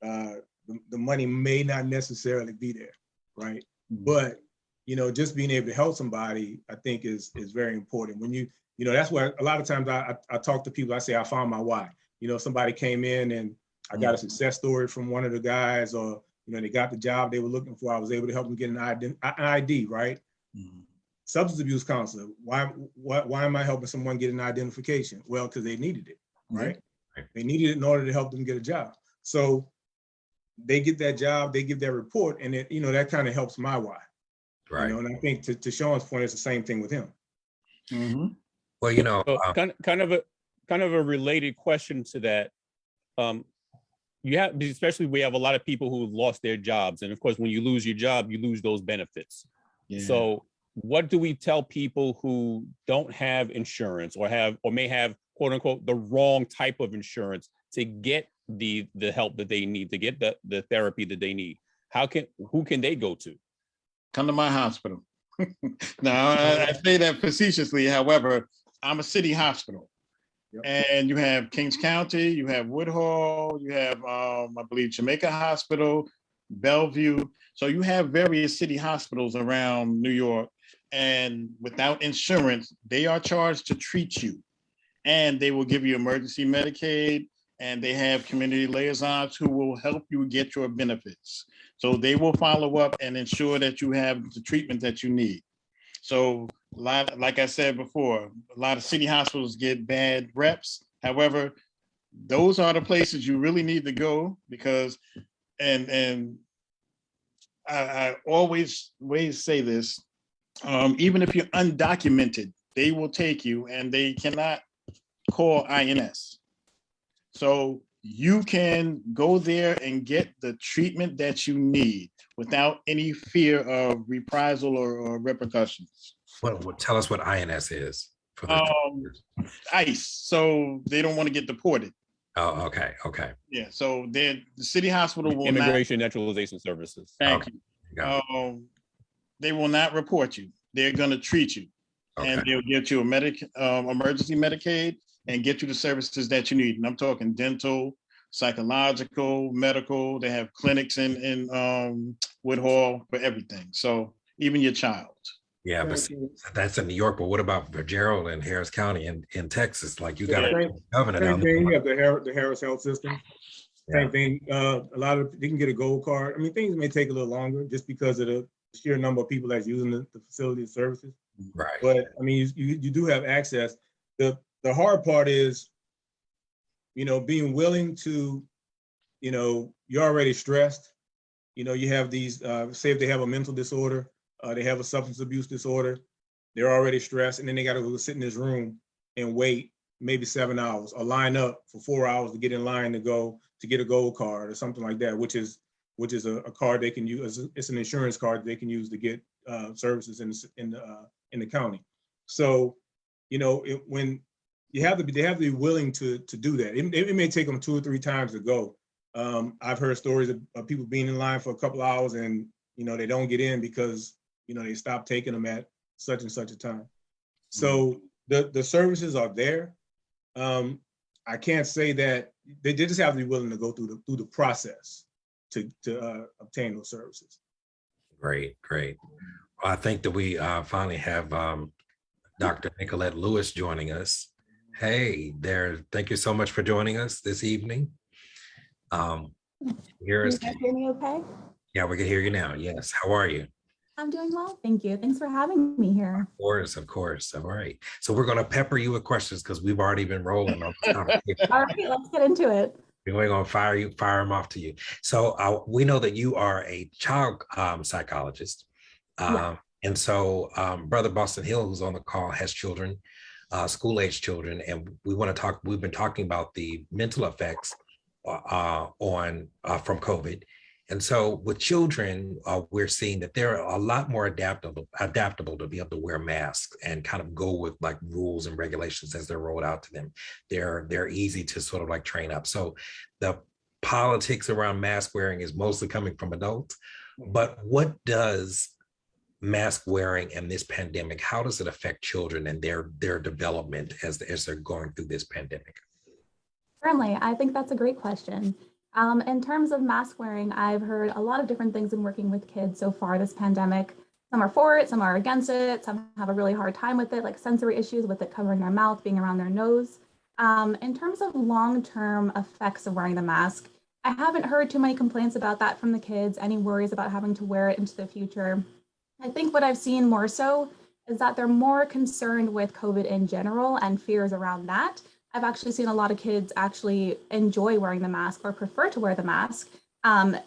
[SPEAKER 3] the money may not necessarily be there, right? But just being able to help somebody, I think is very important. When that's why a lot of times I talk to people. I say I found my why. Somebody came in and I got a success story from one of the guys, or they got the job they were looking for. I was able to help them get an ID, right? Substance abuse counselor. Why am I helping someone get an identification? Well, because they needed it, right? They needed it in order to help them get a job. So they get that job, they give their report, and it, that kind of helps my why.
[SPEAKER 1] Right.
[SPEAKER 3] And I think to Sean's point, it's the same thing with him.
[SPEAKER 1] Well,
[SPEAKER 4] so kind of a related question to that. Especially we have a lot of people who lost their jobs, and of course, when you lose your job, you lose those benefits. Yeah. So what do we tell people who don't have insurance or may have, quote unquote, the wrong type of insurance to get the help that they need, to get the therapy that they need? Who can they go to?
[SPEAKER 2] Come to my hospital. Now, I say that facetiously. However, I'm a city hospital. Yep. And you have Kings County, you have Woodhull, you have, I believe, Jamaica Hospital, Bellevue. So you have various city hospitals around New York. And without insurance, they are charged to treat you. And they will give you emergency Medicaid, and they have community liaisons who will help you get your benefits. So they will follow up and ensure that you have the treatment that you need. So like I said before, a lot of city hospitals get bad reps. However, those are the places you really need to go because, and I always say this, even if you're undocumented, they will take you and they cannot call INS. So you can go there and get the treatment that you need without any fear of reprisal or repercussions.
[SPEAKER 1] Well, tell us what INS is. For
[SPEAKER 2] ICE. So they don't want to get deported.
[SPEAKER 1] Oh, okay.
[SPEAKER 2] Yeah. So the city hospital will
[SPEAKER 4] Immigration Naturalization Services.
[SPEAKER 2] Thank you. They will not report you. They're going to treat you, and they'll get you a emergency Medicaid and get you the services that you need. And I'm talking dental, psychological, medical. They have clinics in Woodhull for everything. So even your child.
[SPEAKER 1] Yeah, but see, that's in New York. But what about Gerald and Harris County in Texas? Like you got a governor down there.
[SPEAKER 3] You have the Harris Health System. Same thing. A lot of they can get a gold card. I mean, things may take a little longer just because of the sheer number of people that's using the facility services.
[SPEAKER 1] Right.
[SPEAKER 3] But I mean, you do have access. The hard part is, being willing to, you're already stressed. You have these, say if they have a mental disorder, they have a substance abuse disorder, they're already stressed, and then they got to go sit in this room and wait maybe 7 hours or line up for 4 hours to get in line to get a gold card or something like that, which is which is a card they can use. It's an insurance card they can use to get services in the county. So, when they have to be willing to do that. It may take them 2 or 3 times to go. I've heard stories of people being in line for a couple hours and they don't get in because they stopped taking them at such and such a time. So the services are there. I can't say that they just have to be willing to go through the process to obtain those services.
[SPEAKER 1] Great. Well, I think that we finally have Dr. Nicolette Lewis joining us. Hey there, thank you so much for joining us this evening. Here is,
[SPEAKER 5] can you hear me okay?
[SPEAKER 1] yeah, we can hear you now. Yes, how are you?
[SPEAKER 5] I'm doing well, thank you. Thanks for having me here.
[SPEAKER 1] Of course. All right. So we're going to pepper you with questions because we've already been rolling on this conversation.
[SPEAKER 5] All right, let's get into it.
[SPEAKER 1] We're going to fire them off to you. So we know that you are a child psychologist.
[SPEAKER 5] Yeah.
[SPEAKER 1] And so Brother Boston Hill, who's on the call, has children, school-age children. And we've been talking about the mental effects from COVID. And so with children, we're seeing that they're a lot more adaptable to be able to wear masks and kind of go with like rules and regulations as they're rolled out to them. They're easy to sort of like train up. So the politics around mask wearing is mostly coming from adults. But what does mask wearing and this pandemic, how does it affect children and their development as they're going through this pandemic?
[SPEAKER 5] Certainly, I think that's a great question. In terms of mask wearing, I've heard a lot of different things in working with kids so far this pandemic. Some are for it, some are against it, some have a really hard time with it, like sensory issues with it covering their mouth, being around their nose. In terms of long-term effects of wearing the mask, I haven't heard too many complaints about that from the kids, any worries about having to wear it into the future. I think what I've seen more so is that they're more concerned with COVID in general and fears around that. I've actually seen a lot of kids actually enjoy wearing the mask or prefer to wear the mask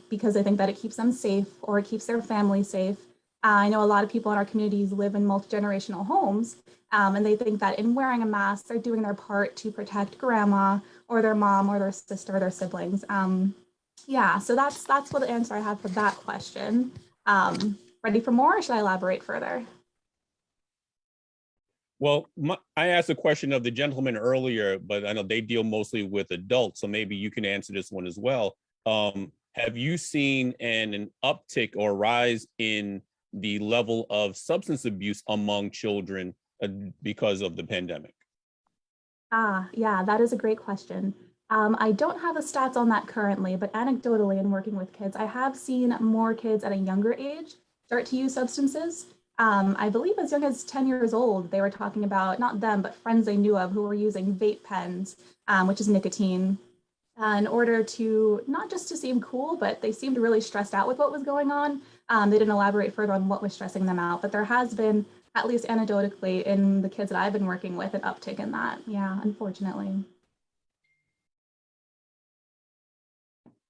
[SPEAKER 5] because they think that it keeps them safe or it keeps their family safe. I know a lot of people in our communities live in multi-generational homes and they think that in wearing a mask, they're doing their part to protect grandma or their mom or their sister or their siblings. Yeah, so that's what the answer I have for that question. Ready for more or should I elaborate further?
[SPEAKER 4] Well, I asked a question of the gentleman earlier, but I know they deal mostly with adults, so maybe you can answer this one as well. Have you seen an uptick or rise in the level of substance abuse among children because of the pandemic?
[SPEAKER 5] Yeah, that is a great question. I don't have the stats on that currently, but anecdotally in working with kids, I have seen more kids at a younger age start to use substances. I believe as young as 10 years old, they were talking about, not them, but friends they knew of who were using vape pens, which is nicotine, in order to, not just to seem cool, but they seemed really stressed out with what was going on. They didn't elaborate further on what was stressing them out, but there has been, at least anecdotally, in the kids that I've been working with, an uptick in that. Yeah, unfortunately.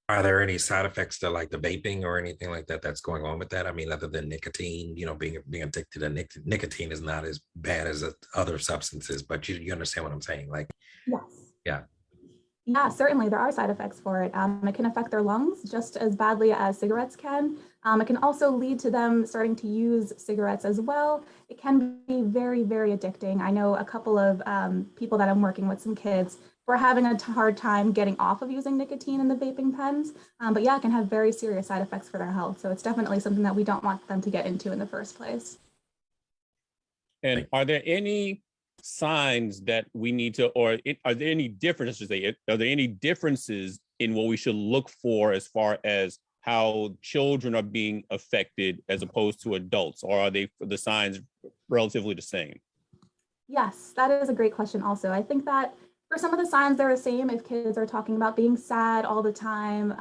[SPEAKER 1] Are there any side effects to like the vaping or anything like that that's going on with that? I mean, other than nicotine, being addicted to nicotine is not as bad as other substances, but you understand what I'm saying? Like,
[SPEAKER 5] Yes.
[SPEAKER 1] Yeah.
[SPEAKER 5] Yeah, certainly there are side effects for it. It can affect their lungs just as badly as cigarettes can. It can also lead to them starting to use cigarettes as well. It can be very, very addicting. I know a couple of people that I'm working with, some kids, who are having a hard time getting off of using nicotine in the vaping pens. But yeah, it can have very serious side effects for their health. So it's definitely something that we don't want them to get into in the first place.
[SPEAKER 4] And are there any signs that we need to, or are there any differences, are there any differences in what we should look for as far as how children are being affected as opposed to adults, or are the signs relatively the same?
[SPEAKER 5] Yes, that is a great question also. I think that for some of the signs, they're the same. If kids are talking about being sad all the time,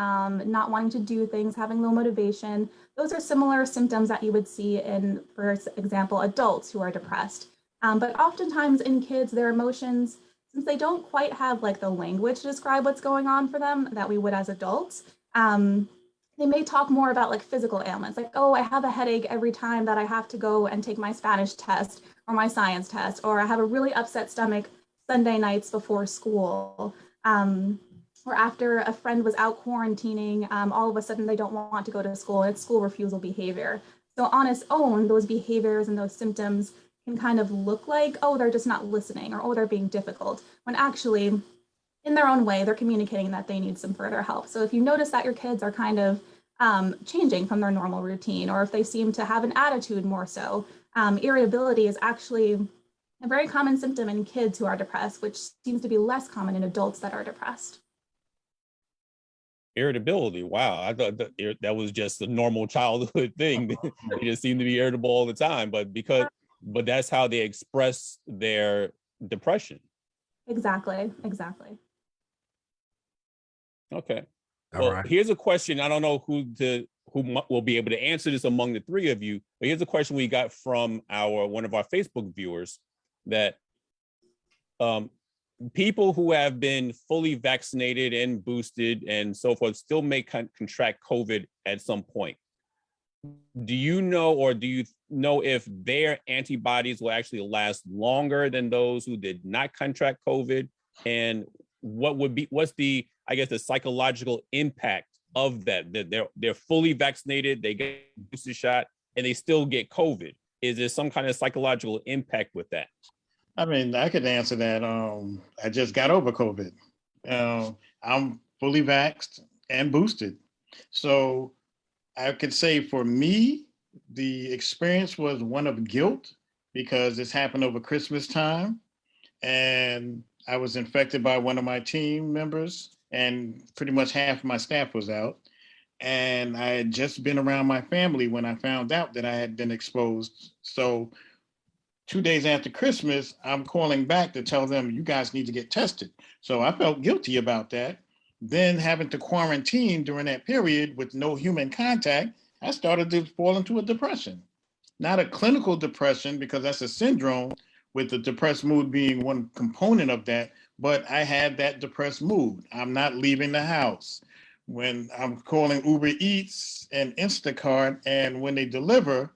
[SPEAKER 5] not wanting to do things, having low motivation, those are similar symptoms that you would see in, for example, adults who are depressed. But oftentimes in kids, their emotions, since they don't quite have like the language to describe what's going on for them that we would as adults, they may talk more about like physical ailments, like, oh, I have a headache every time that I have to go and take my Spanish test or my science test, or I have a really upset stomach Sunday nights before school. or after a friend was out quarantining, all of a sudden they don't want to go to school. It's school refusal behavior. So on its own, those behaviors and those symptoms can kind of look like, oh, they're just not listening, or oh, they're being difficult, when actually in their own way, they're communicating that they need some further help. So if you notice that your kids are kind of changing from their normal routine, or if they seem to have an attitude more so, irritability is actually a very common symptom in kids who are depressed, which seems to be less common in adults that are depressed.
[SPEAKER 4] Irritability. Wow, I thought that was just a normal childhood thing. They just seem to be irritable all the time, but that's how they express their depression.
[SPEAKER 5] Exactly.
[SPEAKER 4] Okay.
[SPEAKER 1] All
[SPEAKER 4] Well,
[SPEAKER 1] right.
[SPEAKER 4] here's a question. I don't know who will be able to answer this among the three of you, but here's a question we got from one of our Facebook viewers that people who have been fully vaccinated and boosted and so forth still may contract COVID at some point. Do you know if their antibodies will actually last longer than those who did not contract COVID? And what's the, I guess, the psychological impact of that they're fully vaccinated, they get a booster shot, and they still get COVID? Is there some kind of psychological impact with that?
[SPEAKER 2] I mean, I could answer that. I just got over COVID. I'm fully vaxxed and boosted. So I could say for me, the experience was one of guilt because this happened over Christmas time. And I was infected by one of my team members, and pretty much half of my staff was out. And I had just been around my family when I found out that I had been exposed. So 2 days after Christmas, I'm calling back to tell them, you guys need to get tested. So I felt guilty about that. Then having to quarantine during that period with no human contact, I started to fall into a depression. Not a clinical depression, because that's a syndrome, with the depressed mood being one component of that, but I had that depressed mood. I'm not leaving the house. When I'm calling Uber Eats and Instacart, and when they deliver,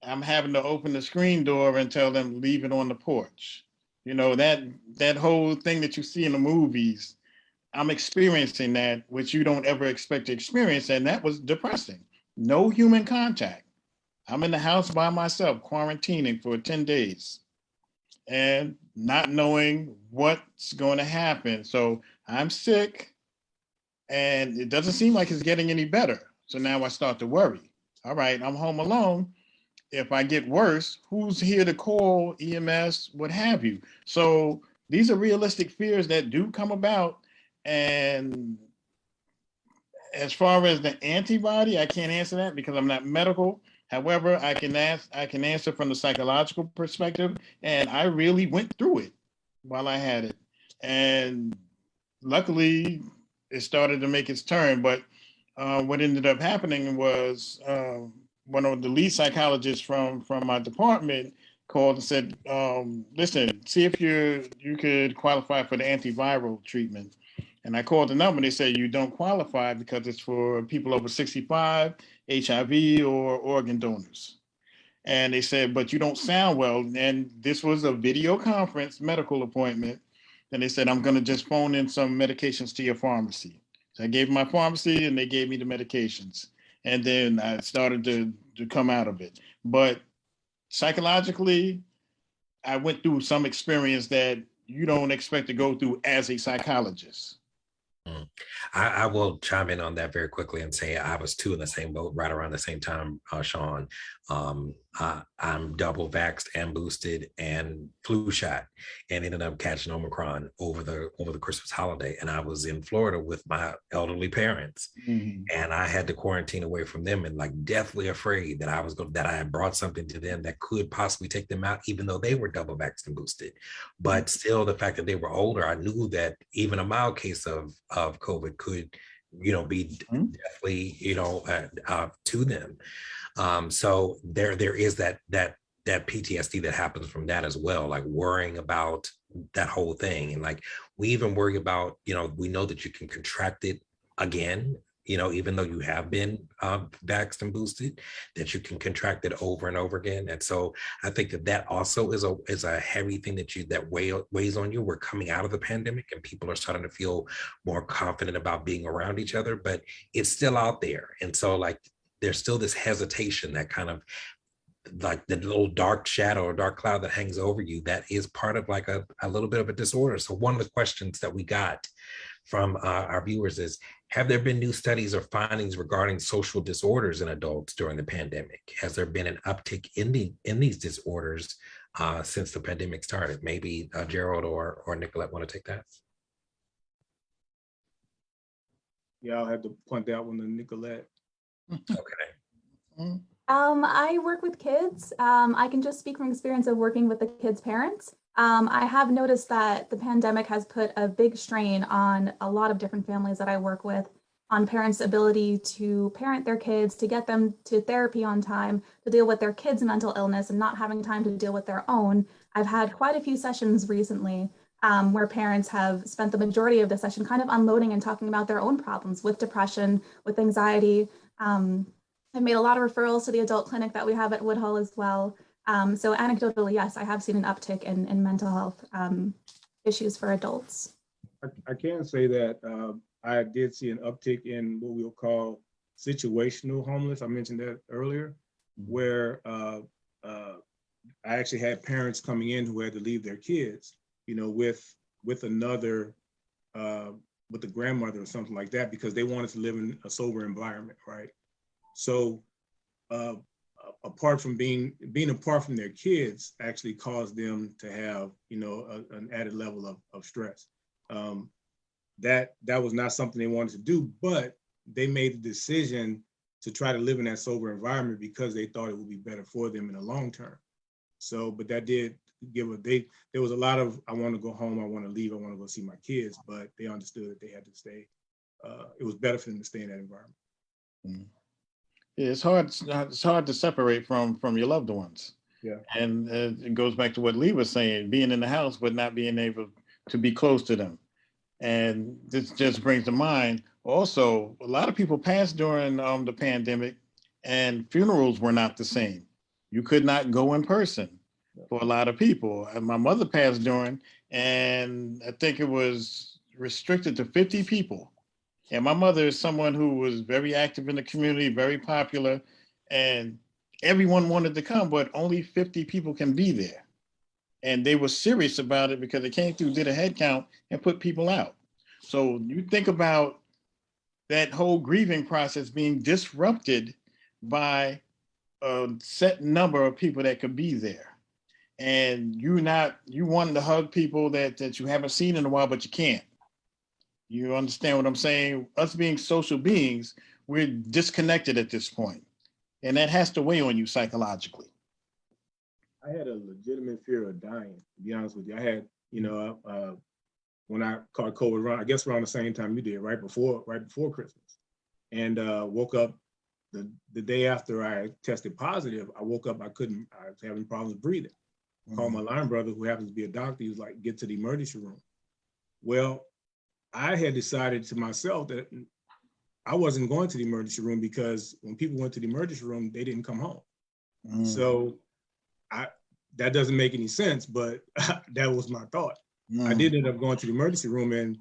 [SPEAKER 2] I'm having to open the screen door and tell them leave it on the porch. You know, that whole thing that you see in the movies, I'm experiencing that, which you don't ever expect to experience, and that was depressing. No human contact. I'm in the house by myself, quarantining for 10 days and not knowing what's going to happen. So I'm sick and it doesn't seem like it's getting any better. So now I start to worry. All right, I'm home alone. If I get worse, who's here to call EMS, what have you? So these are realistic fears that do come about. And as far as the antibody, I can't answer that because I'm not medical. However, I can answer from the psychological perspective, and I really went through it while I had it. And luckily, it started to make its turn. But what ended up happening was one of the lead psychologists from my department called and said, listen, see if you could qualify for the antiviral treatment. And I called the number and they said, you don't qualify because it's for people over 65, HIV, or organ donors. And they said, but you don't sound well. And this was a video conference medical appointment. And they said, I'm going to just phone in some medications to your pharmacy. So I gave my pharmacy and they gave me the medications. And then I started to come out of it. But psychologically, I went through some experience that you don't expect to go through as a psychologist.
[SPEAKER 1] I will chime in on that very quickly and say I was too in the same boat right around the same time, Sean. I'm double vaxxed and boosted and flu shot, and ended up catching Omicron over the Christmas holiday. And I was in Florida with my elderly parents, and I had to quarantine away from them, and like deathly afraid that I had brought something to them that could possibly take them out, even though they were double vaxxed and boosted. But still, the fact that they were older, I knew that even a mild case of COVID could, be deathly, to them. So there is that PTSD that happens from that as well, like worrying about that whole thing. And like, we even worry about, we know that you can contract it again even though you have been vaxxed and boosted, that you can contract it over and over again. And so I think that also is a heavy thing that weighs on you. We're coming out of the pandemic and people are starting to feel more confident about being around each other, but it's still out there. And so like, there's still this hesitation that kind of like the little dark shadow or dark cloud that hangs over you, that is part of like a little bit of a disorder. So one of the questions that we got from our viewers is, have there been new studies or findings regarding social disorders in adults during the pandemic? Has there been an uptick in these disorders since the pandemic started? Maybe Gerald or Nicolette want to take that?
[SPEAKER 3] Yeah, I'll have to point that one to Nicolette.
[SPEAKER 1] Okay.
[SPEAKER 5] I work with kids. I can just speak from experience of working with the kids' parents. I have noticed that the pandemic has put a big strain on a lot of different families that I work with, on parents' ability to parent their kids, to get them to therapy on time, to deal with their kids' mental illness and not having time to deal with their own. I've had quite a few sessions recently where parents have spent the majority of the session kind of unloading and talking about their own problems with depression, with anxiety. I've made a lot of referrals to the adult clinic that we have at Woodhull as well. So anecdotally, yes, I have seen an uptick in mental health issues for adults.
[SPEAKER 3] I can say that I did see an uptick in what we'll call situational homeless. I mentioned that earlier, where I actually had parents coming in who had to leave their kids, with another, with a grandmother or something like that, because they wanted to live in a sober environment, right? So apart from being apart from their kids actually caused them to have, an added level of stress. That was not something they wanted to do, but they made the decision to try to live in that sober environment because they thought it would be better for them in the long term. So, but that did there was a lot of, I want to go home, I want to leave, I want to go see my kids, but they understood that they had to stay. It was better for them to stay in that environment.
[SPEAKER 2] Mm-hmm. Yeah, it's hard to separate from your loved ones.
[SPEAKER 3] Yeah.
[SPEAKER 2] And it goes back to what Lee was saying, being in the house, but not being able to be close to them. And this just brings to mind, also, a lot of people passed during the pandemic and funerals were not the same. You could not go in person for a lot of people. And my mother passed during, and I think it was restricted to 50 people. And my mother is someone who was very active in the community, very popular, and everyone wanted to come, but only 50 people can be there. And they were serious about it because they came through, did a head count, and put people out. So you think about that whole grieving process being disrupted by a set number of people that could be there. And you wanting to hug people that you haven't seen in a while, but you can't. You understand what I'm saying? Us being social beings, we're disconnected at this point, and that has to weigh on you psychologically.
[SPEAKER 3] I had a legitimate fear of dying, to be honest with you. I had, when I caught COVID around, I guess around the same time you did, right before Christmas, and woke up the day after I tested positive. I woke up, I was having problems breathing. Called my line brother, who happens to be a doctor. He was like, get to the emergency room. Well, I had decided to myself that I wasn't going to the emergency room because when people went to the emergency room, they didn't come home. So that doesn't make any sense, but that was my thought. I did end up going to the emergency room, and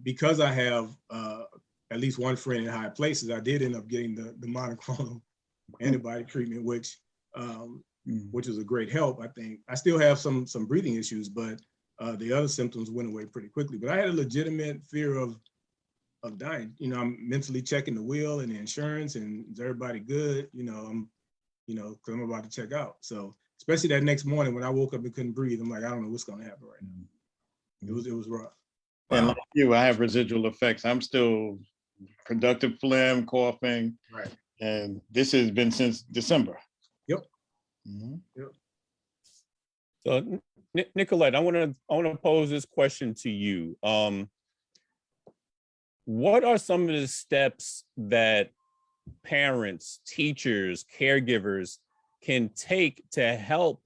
[SPEAKER 3] because I have at least one friend in high places, I did end up getting the monoclonal antibody treatment, which was a great help. I think I still have some breathing issues, but the other symptoms went away pretty quickly. But I had a legitimate fear of dying. I'm mentally checking the will and the insurance, and is everybody good? I'm about to check out. So especially that next morning when I woke up and couldn't breathe, I'm like, I don't know what's gonna happen right now. It was rough.
[SPEAKER 2] And like you, I have residual effects. I'm still productive phlegm, coughing.
[SPEAKER 3] Right.
[SPEAKER 2] And this has been since December.
[SPEAKER 3] Yep.
[SPEAKER 2] Mm-hmm.
[SPEAKER 3] Yep.
[SPEAKER 4] So Nicolette, I want to pose this question to you. What are some of the steps that parents, teachers, caregivers can take to help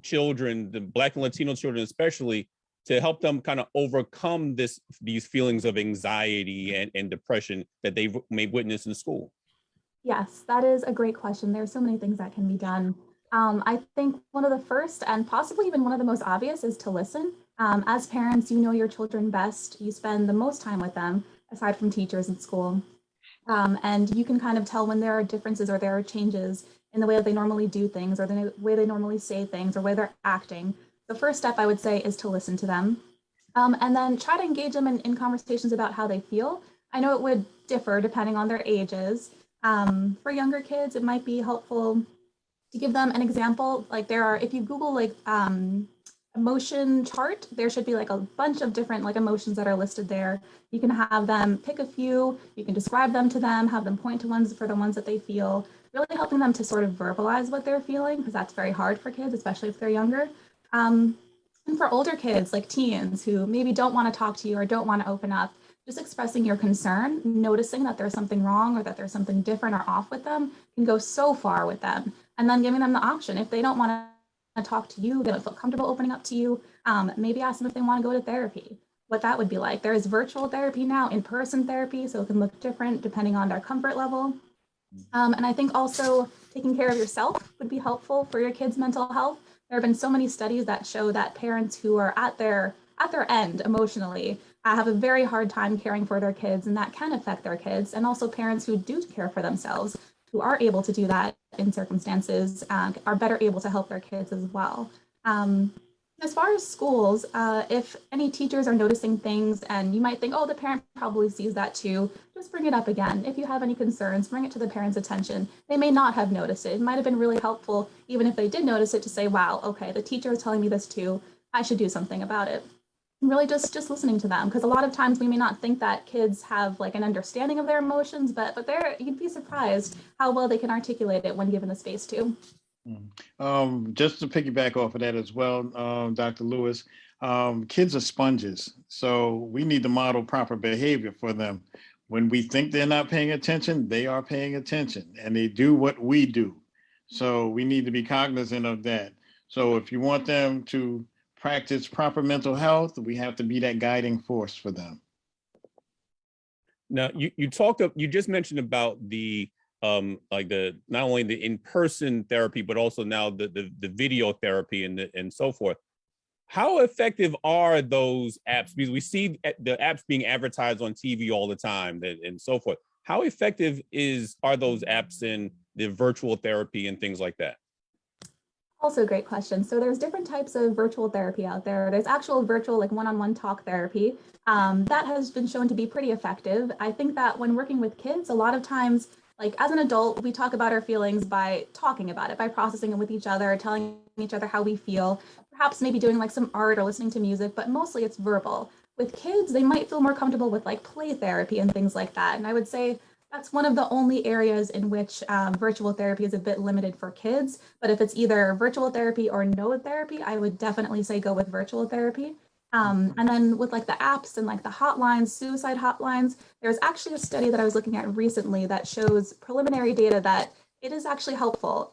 [SPEAKER 4] children, the Black and Latino children especially, to help them kind of overcome these feelings of anxiety and depression that they may witness in school?
[SPEAKER 5] Yes, that is a great question. There are so many things that can be done. I think one of the first and possibly even one of the most obvious is to listen. As parents, you know your children best. You spend the most time with them, aside from teachers in school. And you can kind of tell when there are differences or there are changes in the way that they normally do things or the way they normally say things or way they're acting. The first step I would say is to listen to them. And then try to engage them in conversations about how they feel. I know it would differ depending on their ages. For younger kids, it might be helpful to give them an example. Like there are, if you Google like emotion chart, there should be like a bunch of different like emotions that are listed there. You can have them pick a few, you can describe them to them, have them point to ones for the ones that they feel, really helping them to sort of verbalize what they're feeling, because that's very hard for kids, especially if they're younger. And for older kids, like teens who maybe don't want to talk to you or don't want to open up, just expressing your concern, noticing that there's something wrong or that there's something different or off with them can go so far with them. And then giving them the option, if they don't want to talk to you, they don't feel comfortable opening up to you, maybe ask them if they want to go to therapy, what that would be like. There is virtual therapy now, in-person therapy, so it can look different depending on their comfort level. And I think also taking care of yourself would be helpful for your kids' mental health. There have been so many studies that show that parents who are at their end emotionally have a very hard time caring for their kids, and that can affect their kids. And also parents who do care for themselves, who are able to do that in circumstances, are better able to help their kids as well. As far as schools, if any teachers are noticing things and you might think, oh, the parent probably sees that too, just bring it up again. If you have any concerns, bring it to the parent's attention. They may not have noticed it. It might have been really helpful, even if they did notice it, to say, wow, okay, the teacher is telling me this too. I should do something about it. And really just listening to them, because a lot of times we may not think that kids have like an understanding of their emotions, but you'd be surprised how well they can articulate it when given the space to.
[SPEAKER 2] Just to piggyback off of that as well, Dr. Lewis, kids are sponges. So we need to model proper behavior for them. When we think they're not paying attention, they are paying attention and they do what we do. So we need to be cognizant of that. So if you want them to practice proper mental health, we have to be that guiding force for them.
[SPEAKER 4] Now, you just mentioned about the like not only the in-person therapy, but also now the video therapy and so forth. How effective are those apps? Because we see the apps being advertised on TV all the time and so forth. How effective are those apps in the virtual therapy and things like that?
[SPEAKER 5] Also a great question. So there's different types of virtual therapy out there. There's actual virtual like one-on-one talk therapy that has been shown to be pretty effective. I think that when working with kids, a lot of times, like as an adult, we talk about our feelings by talking about it, by processing it with each other, telling each other how we feel, perhaps maybe doing like some art or listening to music, but mostly it's verbal. With kids, they might feel more comfortable with like play therapy and things like that. And I would say that's one of the only areas in which virtual therapy is a bit limited for kids. But if it's either virtual therapy or no therapy, I would definitely say go with virtual therapy. And then with like the apps and like the hotlines, suicide hotlines, there's actually a study that I was looking at recently that shows preliminary data that it is actually helpful.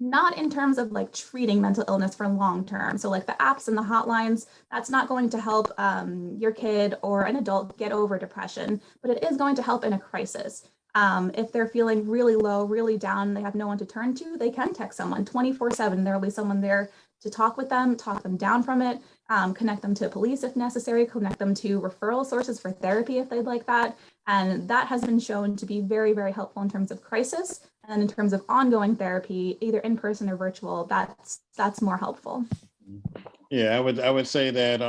[SPEAKER 5] Not in terms of like treating mental illness for long term. So like the apps and the hotlines, that's not going to help your kid or an adult get over depression, but it is going to help in a crisis. If they're feeling really low, really down, they have no one to turn to, they can text someone 24/7. There will be someone there to talk with them, talk them down from it, connect them to police if necessary, connect them to referral sources for therapy if they'd like that. And that has been shown to be very, very helpful in terms of crisis. And in terms of ongoing therapy, either in person or virtual, that's more helpful.
[SPEAKER 2] Yeah, I would say that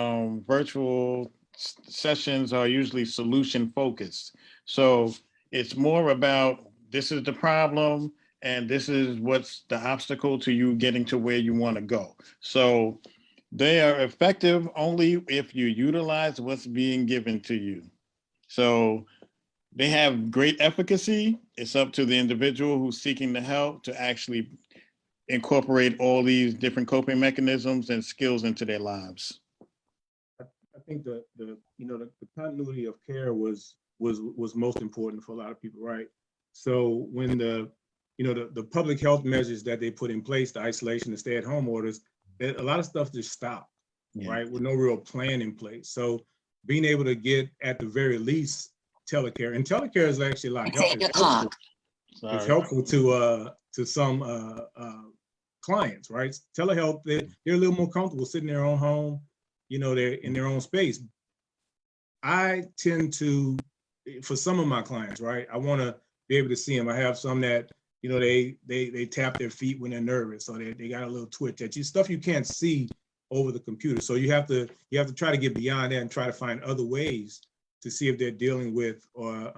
[SPEAKER 2] virtual sessions are usually solution focused. So it's more about this is the problem and this is what's the obstacle to you getting to where you want to go. So they are effective only if you utilize what's being given to you. So they have great efficacy. It's up to the individual who's seeking the help to actually incorporate all these different coping mechanisms and skills into their lives.
[SPEAKER 3] I think the continuity of care was most important for a lot of people, right? So when the public health measures that they put in place, the isolation, the stay-at-home orders, a lot of stuff just stopped.
[SPEAKER 2] Yeah.
[SPEAKER 3] right? With no real plan in place. So being able to get at the very least telecare, and telecare is actually a lot helpful. It's helpful to some clients, right? Telehealth, they're a little more comfortable sitting in their own home, they're in their own space. I tend to, for some of my clients, right, I want to be able to see them. I have some that, they tap their feet when they're nervous, or they got a little twitch. That's stuff you can't see over the computer. So you have to try to get beyond that and try to find other ways to see if they're dealing with or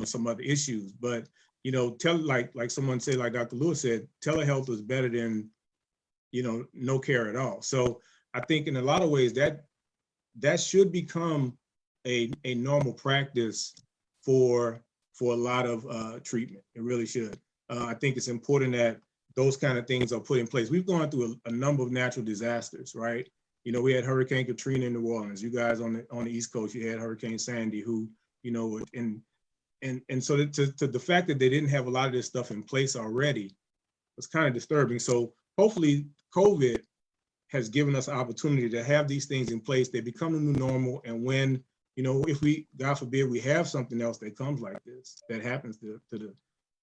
[SPEAKER 3] some other issues. But like someone said, like Dr. Lewis said, telehealth is better than no care at all. So I think in a lot of ways that should become a normal practice for a lot of treatment. It really should. I think it's important that those kind of things are put in place. We've gone through a number of natural disasters, right? We had Hurricane Katrina in New Orleans. You guys on the East Coast, you had Hurricane Sandy, who, and so to the fact that they didn't have a lot of this stuff in place already was kind of disturbing. So hopefully COVID has given us opportunity to have these things in place. They become the new normal. And when, if we, God forbid, we have something else that comes like this, that happens to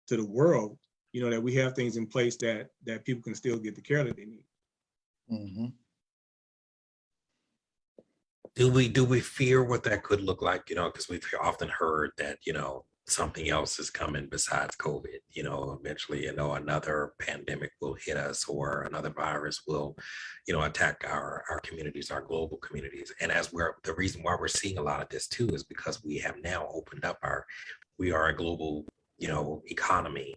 [SPEAKER 3] the world, that we have things in place that people can still get the care that they need.
[SPEAKER 2] Mm-hmm.
[SPEAKER 1] Do we fear what that could look like? Because we've often heard that, something else is coming besides COVID. Eventually, another pandemic will hit us, or another virus will, attack our communities, our global communities. And the reason why we're seeing a lot of this too is because we have now opened up we are a global, economy.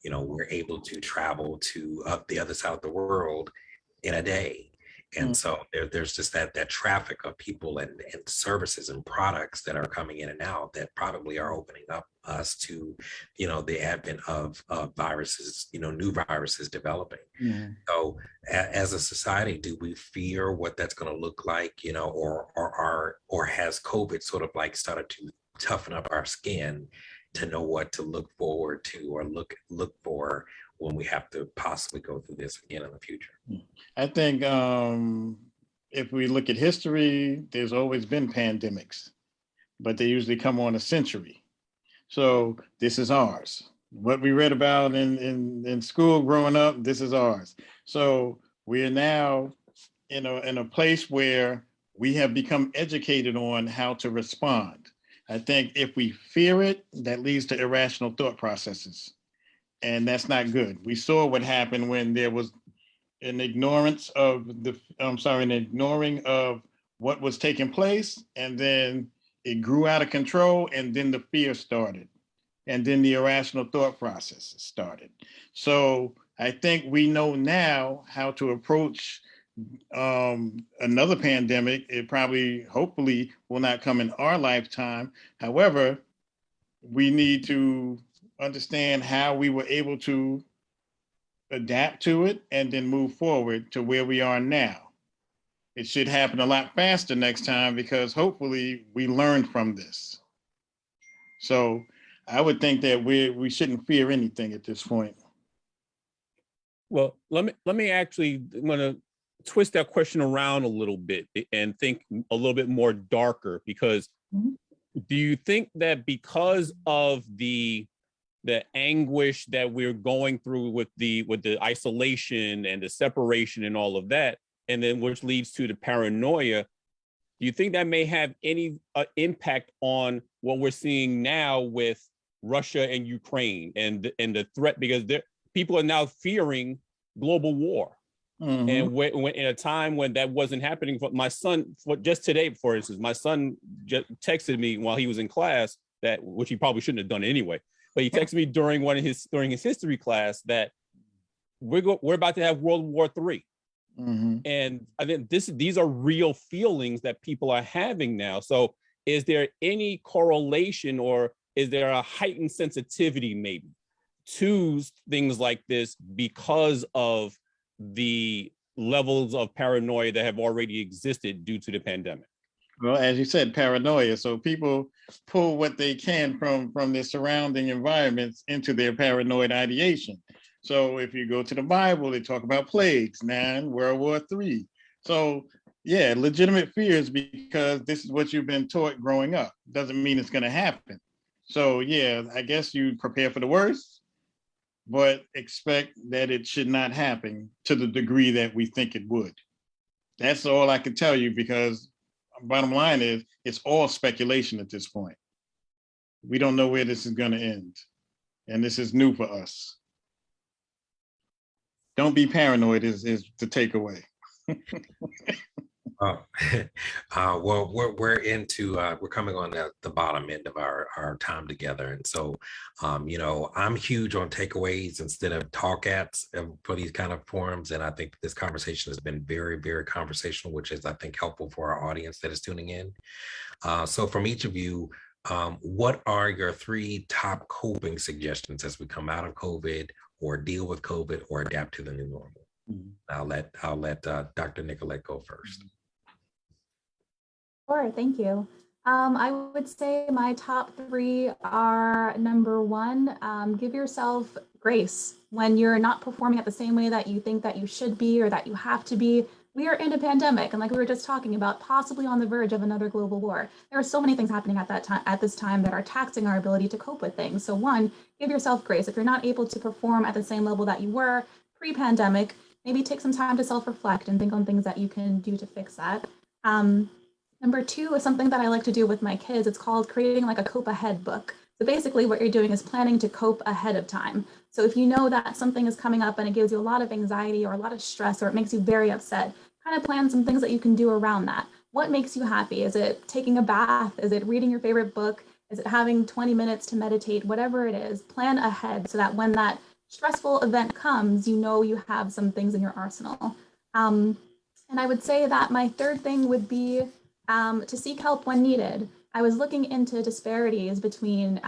[SPEAKER 1] We're able to travel to the other side of the world in a day. And so there's just that traffic of people and services and products that are coming in and out that probably are opening up us to, the advent of viruses, new viruses developing.
[SPEAKER 2] Mm-hmm.
[SPEAKER 1] So as a society, do we fear what that's going to look like, or has COVID sort of like started to toughen up our skin to know what to look forward to or look for when we have to possibly go through this again in the future?
[SPEAKER 2] I think if we look at history, there's always been pandemics, but they usually come on a century. So this is ours. What we read about in school growing up, this is ours. So we are now in a place where we have become educated on how to respond. I think if we fear it, that leads to irrational thought processes. And that's not good. We saw what happened when there was an ignoring of what was taking place, and then it grew out of control, and then the fear started, and then the irrational thought process started. So I think we know now how to approach another pandemic. It probably, hopefully, will not come in our lifetime. However, we need to understand how we were able to adapt to it and then move forward to where we are now. It should happen a lot faster next time because hopefully we learned from this. So I would think that we shouldn't fear anything at this point.
[SPEAKER 4] Well, let me actually, I'm gonna twist that question around a little bit and think a little bit more darker, because do you think that because of the anguish that we're going through with the isolation and the separation and all of that, and then which leads to the paranoia, do you think that may have any impact on what we're seeing now with Russia and Ukraine and the threat? Because people are now fearing global war. Mm-hmm. And when in a time when that wasn't happening, for my son, just today, for instance, my son just texted me while he was in class, which he probably shouldn't have done anyway, but he texted me during his history class that we're about to have World War III. Mm-hmm. And I think these are real feelings that people are having now. So is there any correlation, or is there a heightened sensitivity maybe to things like this because of the levels of paranoia that have already existed due to the pandemic?
[SPEAKER 2] Well, as you said, paranoia. So people pull what they can from their surrounding environments into their paranoid ideation. So if you go to the Bible, they talk about plagues, 9, World War III. So yeah, legitimate fears because this is what you've been taught growing up. Doesn't mean it's going to happen. So yeah, I guess you prepare for the worst, but expect that it should not happen to the degree that we think it would. That's all I can tell you because bottom line is it's all speculation at this point. We don't know where this is going to end. And this is new for us. Don't be paranoid is the takeaway.
[SPEAKER 1] Oh, well, we're coming on the bottom end of our time together, and so I'm huge on takeaways instead of talk ats for these kind of forums, and I think this conversation has been very, very conversational, which is I think helpful for our audience that is tuning in. So from each of you, what are your 3 top coping suggestions as we come out of COVID, or deal with COVID, or adapt to the new normal? I'll let Dr. Nicolette go first.
[SPEAKER 5] Sure, thank you. I would say my top 3 are number 1, give yourself grace when you're not performing at the same way that you think that you should be or that you have to be. We are in a pandemic, and like we were just talking about, possibly on the verge of another global war. There are so many things happening at this time that are taxing our ability to cope with things. So 1, give yourself grace. If you're not able to perform at the same level that you were pre-pandemic, maybe take some time to self-reflect and think on things that you can do to fix that. Number 2 is something that I like to do with my kids. It's called creating like a cope ahead book. So basically what you're doing is planning to cope ahead of time. So if you know that something is coming up and it gives you a lot of anxiety or a lot of stress, or it makes you very upset, kind of plan some things that you can do around that. What makes you happy? Is it taking a bath? Is it reading your favorite book? Is it having 20 minutes to meditate? Whatever it is, plan ahead so that when that stressful event comes, you know you have some things in your arsenal. And I would say that my 3rd thing would be to seek help when needed. I was looking into disparities between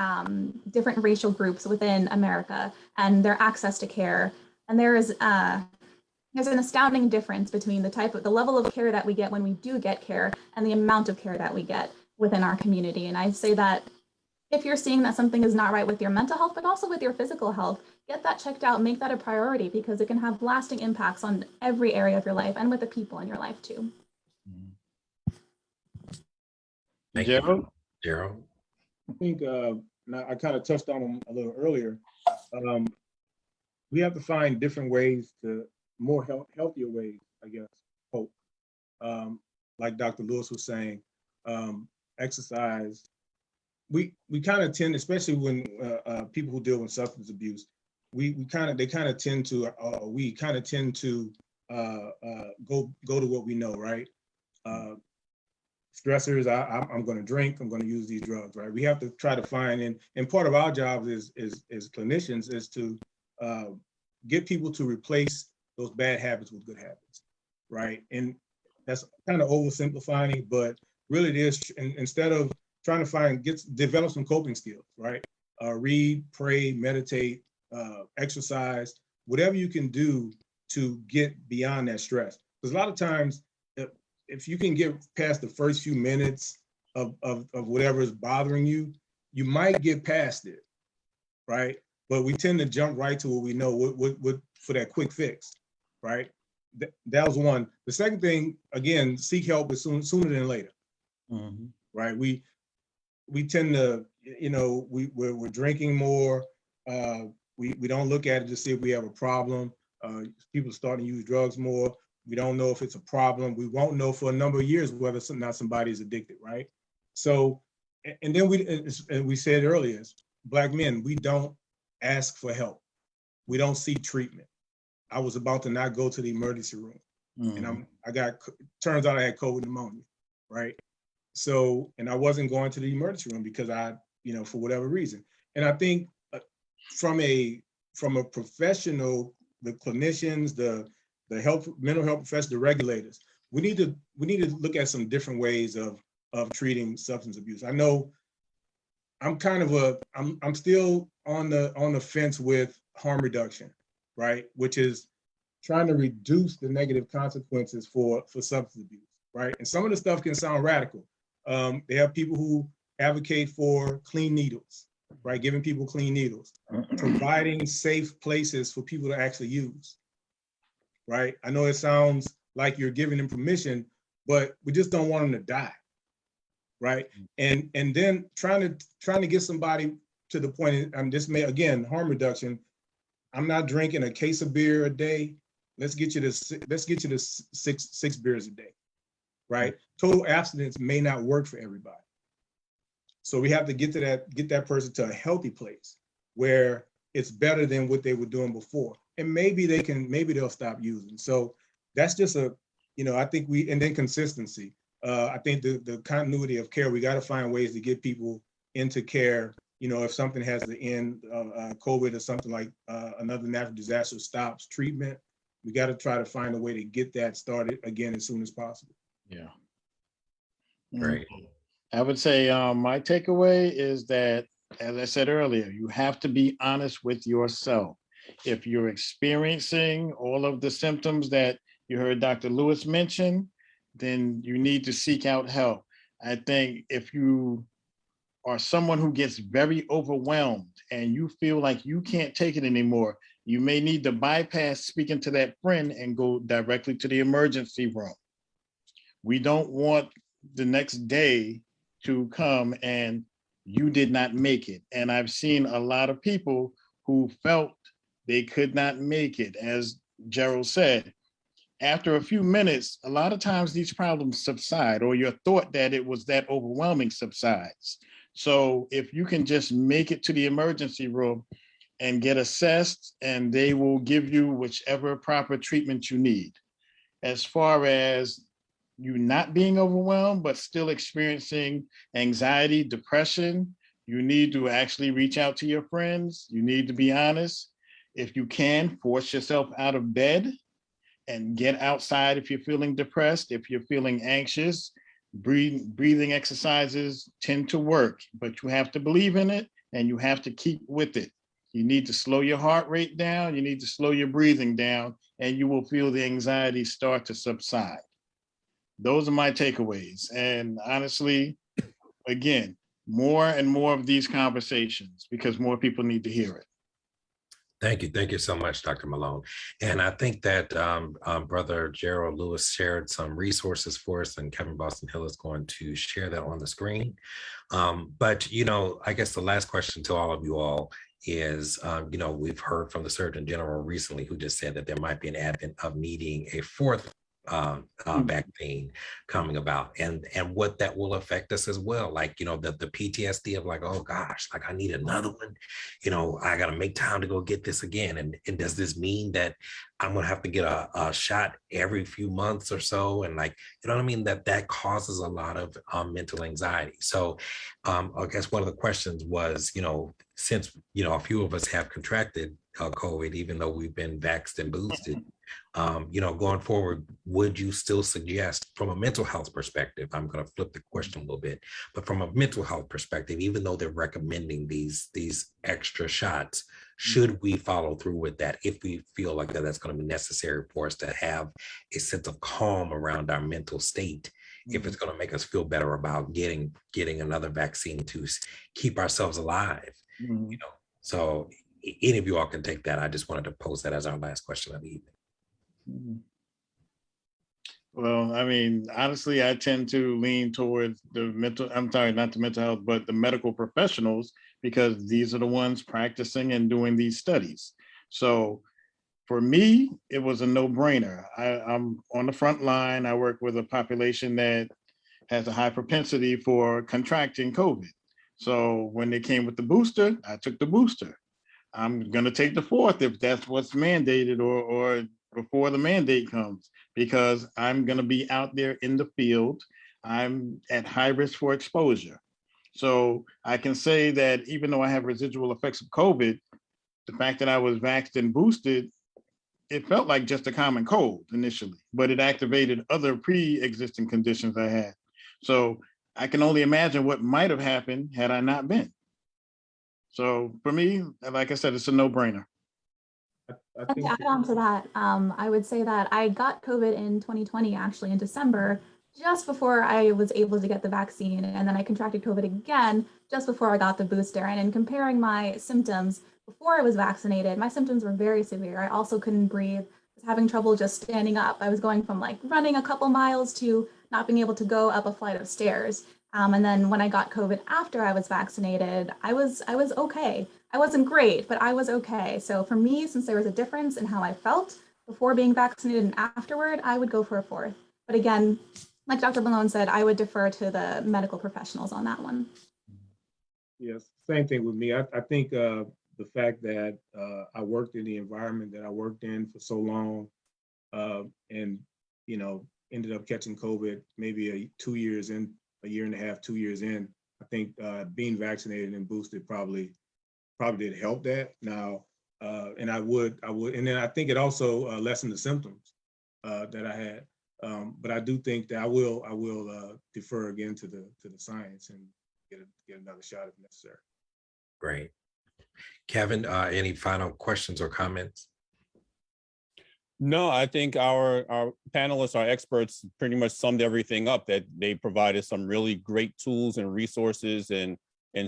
[SPEAKER 5] different racial groups within America and their access to care. And there's an astounding difference between the level of care that we get when we do get care and the amount of care that we get within our community. And I say that if you're seeing that something is not right with your mental health, but also with your physical health, get that checked out, make that a priority, because it can have lasting impacts on every area of your life and with the people in your life too.
[SPEAKER 1] Thank
[SPEAKER 2] Gerald?
[SPEAKER 1] you, Gerald.
[SPEAKER 3] I think now I kind of touched on them a little earlier. We have to find different ways to healthier ways, I guess, hope. Like Dr. Lewis was saying, exercise. We kind of tend, especially when people who deal with substance abuse, they kind of tend to go to what we know, right? Stressors, I'm going to drink, I'm going to use these drugs, right? We have to try to find, and part of our job is clinicians is to get people to replace those bad habits with good habits, right? And that's kind of oversimplifying it, but really it is, instead of trying to develop some coping skills, right? Read, pray, meditate, exercise, whatever you can do to get beyond that stress. Because a lot of times, if you can get past the first few minutes of whatever is bothering you, you might get past it, right? But we tend to jump right to what we know, what for that quick fix, right? That was one. The second thing, again, seek help as sooner than later, right? We tend to, we're drinking more. We don't look at it to see if we have a problem. People starting to use drugs more. We don't know if it's a problem. We won't know for a number of years whether or not somebody is addicted, right? So, and then we said earlier, as Black men, we don't ask for help. We don't seek treatment. I was about to not go to the emergency room, and turns out I had COVID pneumonia, right? So, and I wasn't going to the emergency room because for whatever reason. And I think from a professional, the clinicians, the mental health professionals, the regulators, we need to look at some different ways of treating substance abuse. I know I'm still on the fence with harm reduction, right? Which is trying to reduce the negative consequences for substance abuse, right? And some of the stuff can sound radical. They have people who advocate for clean needles, right? Giving people clean needles, providing safe places for people to actually use, right? I know it sounds like you're giving them permission, but we just don't want them to die, right? And then trying to get somebody to the point, and this may, again, harm reduction. I'm not drinking a case of beer a day. Let's get you to six beers a day, right? Total abstinence may not work for everybody. So we have to get that person to a healthy place where it's better than what they were doing before. And maybe they'll stop using. So that's just I think and then consistency. I think the continuity of care, we got to find ways to get people into care. If something has to end, COVID or something like another natural disaster stops treatment, we got to try to find a way to get that started again as soon as possible.
[SPEAKER 2] Yeah.
[SPEAKER 1] Great.
[SPEAKER 2] I would say my takeaway is that, as I said earlier, you have to be honest with yourself. If you're experiencing all of the symptoms that you heard Dr. Lewis mention, then you need to seek out help. I think if you are someone who gets very overwhelmed and you feel like you can't take it anymore, you may need to bypass speaking to that friend and go directly to the emergency room. We don't want the next day to come and you did not make it. And I've seen a lot of people who felt they could not make it. As Gerald said, after a few minutes, a lot of times these problems subside, or your thought that it was that overwhelming subsides. So if you can just make it to the emergency room and get assessed, and they will give you whichever proper treatment you need. As far as you not being overwhelmed, but still experiencing anxiety, depression, you need to actually reach out to your friends. You need to be honest. If you can, force yourself out of bed and get outside if you're feeling depressed. If you're feeling anxious, breathing exercises tend to work, but you have to believe in it and you have to keep with it. You need to slow your heart rate down. You need to slow your breathing down, and you will feel the anxiety start to subside. Those are my takeaways. And honestly, again, more and more of these conversations because more people need to hear it.
[SPEAKER 1] Thank you. Thank you so much, Dr. Malone. And I think that Brother Gerald Lewis shared some resources for us, and Kevin Boston Hill is going to share that on the screen. But, I guess the last question to all of you all is, we've heard from the Surgeon General recently who just said that there might be an advent of needing a fourth vaccine coming about, and what that will affect us as well. Like, the PTSD of like, oh gosh, like I need another one, I got to make time to go get this again. And does this mean that I'm going to have to get a shot every few months or so? And like, you know what I mean? That causes a lot of mental anxiety. So I guess one of the questions was, since, a few of us have contracted COVID, even though we've been vaxxed and boosted, going forward, would you still suggest, from a mental health perspective, I'm going to flip the question a little bit, but from a mental health perspective, even though they're recommending these extra shots, should we follow through with that if we feel like that's going to be necessary for us to have a sense of calm around our mental state, if it's going to make us feel better about getting another vaccine to keep ourselves alive? So any of you all can take that. I just wanted to pose that as our last question of the evening.
[SPEAKER 2] Well, I mean, honestly, I tend to lean towards not the mental health, but the medical professionals, because these are the ones practicing and doing these studies. So for me, it was a no-brainer. I'm on the front line. I work with a population that has a high propensity for contracting COVID. So when they came with the booster, I took the booster. I'm going to take the fourth if that's what's mandated, or before the mandate comes, because I'm going to be out there in the field. I'm at high risk for exposure. So I can say that even though I have residual effects of COVID, the fact that I was vaxxed and boosted, it felt like just a common cold initially, but it activated other pre-existing conditions I had. So I can only imagine what might have happened had I not been. So for me, like I said, it's a no-brainer.
[SPEAKER 5] I think to add on to that, I would say that I got COVID in 2020, actually in December, just before I was able to get the vaccine. And then I contracted COVID again just before I got the booster. And in comparing my symptoms before I was vaccinated, my symptoms were very severe. I also couldn't breathe, was having trouble just standing up. I was going from like running a couple miles to not being able to go up a flight of stairs. And then when I got COVID after I was vaccinated, I was okay. I wasn't great, but I was okay. So for me, since there was a difference in how I felt before being vaccinated and afterward, I would go for a fourth. But again, like Dr. Malone said, I would defer to the medical professionals on that one.
[SPEAKER 3] Yes, same thing with me. I think the fact that I worked in the environment that I worked in for so long, and ended up catching COVID maybe a year and a half, 2 years in. I think being vaccinated and boosted probably did help that. Now, and I would, and then I think it also lessened the symptoms that I had. But I do think that I will defer again to the science and get another shot if necessary.
[SPEAKER 1] Great. Kevin, any final questions or comments?
[SPEAKER 4] No, I think our panelists, our experts pretty much summed everything up, that they provided some really great tools and resources and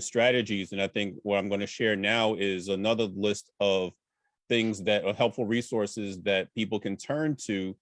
[SPEAKER 4] strategies. And I think what I'm going to share now is another list of things that are helpful resources that people can turn to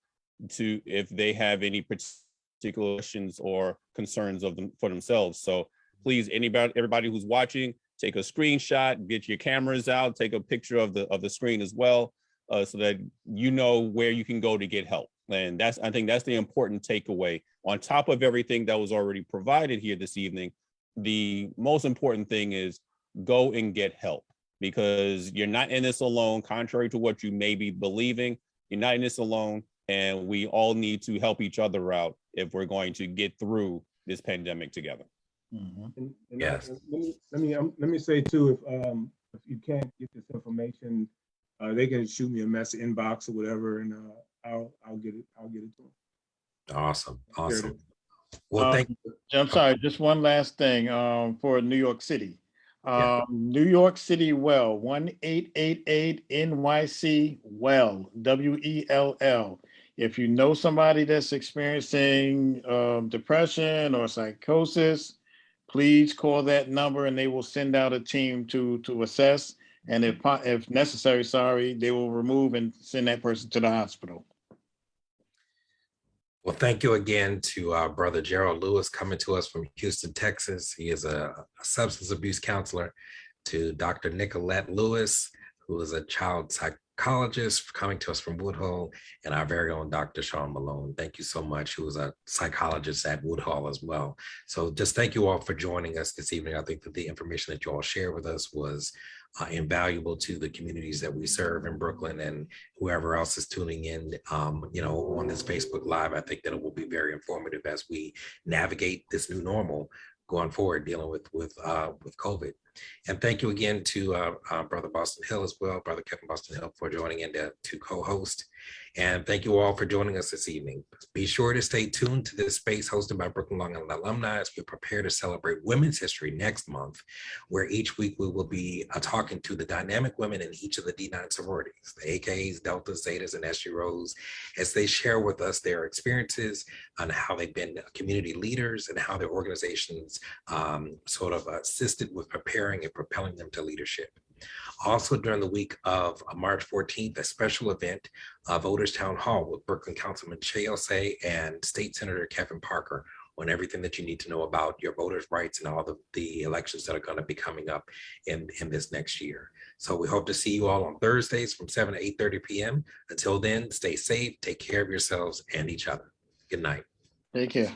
[SPEAKER 4] if they have any particular questions or concerns for themselves. So please, everybody who's watching, take a screenshot, get your cameras out, take a picture of the screen as well, so that you know where you can go to get help. And I think that's the important takeaway. On top of everything that was already provided here this evening, the most important thing is go and get help, because you're not in this alone. Contrary to what you may be believing, you're not in this alone, and we all need to help each other out if we're going to get through this pandemic together.
[SPEAKER 2] Mhm.
[SPEAKER 3] And
[SPEAKER 1] Yes.
[SPEAKER 3] Let me say too, if you can't get this information, they can shoot me a message inbox or whatever, and I'll get it to them.
[SPEAKER 1] Awesome.
[SPEAKER 3] There it
[SPEAKER 1] Awesome.
[SPEAKER 3] is.
[SPEAKER 1] Well, thank you.
[SPEAKER 2] I'm sorry, just one last thing for New York City. New York City Well, 1-888 NYC Well, WELL. If you know somebody that's experiencing depression or psychosis, please call that number and they will send out a team to assess. And if necessary, they will remove and send that person to the hospital.
[SPEAKER 1] Well, thank you again to Brother Gerald Lewis, coming to us from Houston, Texas. He is a substance abuse counselor. To Dr. Nicolette Lewis, who is a child psychologist, coming to us from Woodhull, and our very own Dr. Sean Malone. Thank you so much, who is a psychologist at Woodhull as well. So just thank you all for joining us this evening. I think that the information that you all shared with us was invaluable to the communities that we serve in Brooklyn, and whoever else is tuning in, on this Facebook Live. I think that it will be very informative as we navigate this new normal going forward, dealing with COVID. And thank you again to Brother Boston Hill as well, Brother Kevin Boston Hill, for joining in to co-host. And thank you all for joining us this evening. Be sure to stay tuned to this space hosted by Brooklyn Long Island alumni as we prepare to celebrate Women's History next month, where each week we will be talking to the dynamic women in each of the D9 sororities, the AKs, Deltas, Zetas, and SG Rows, as they share with us their experiences on how they've been community leaders and how their organizations sort of assisted with preparing and propelling them to leadership. Also, during the week of March 14th, a special event, Voters Town Hall with Brooklyn Councilman Che Osei and State Senator Kevin Parker, on everything that you need to know about your voters' rights and all the elections that are going to be coming up in this next year. So we hope to see you all on Thursdays from 7 to 8:30 p.m. Until then, stay safe, take care of yourselves and each other. Good night.
[SPEAKER 2] Take care.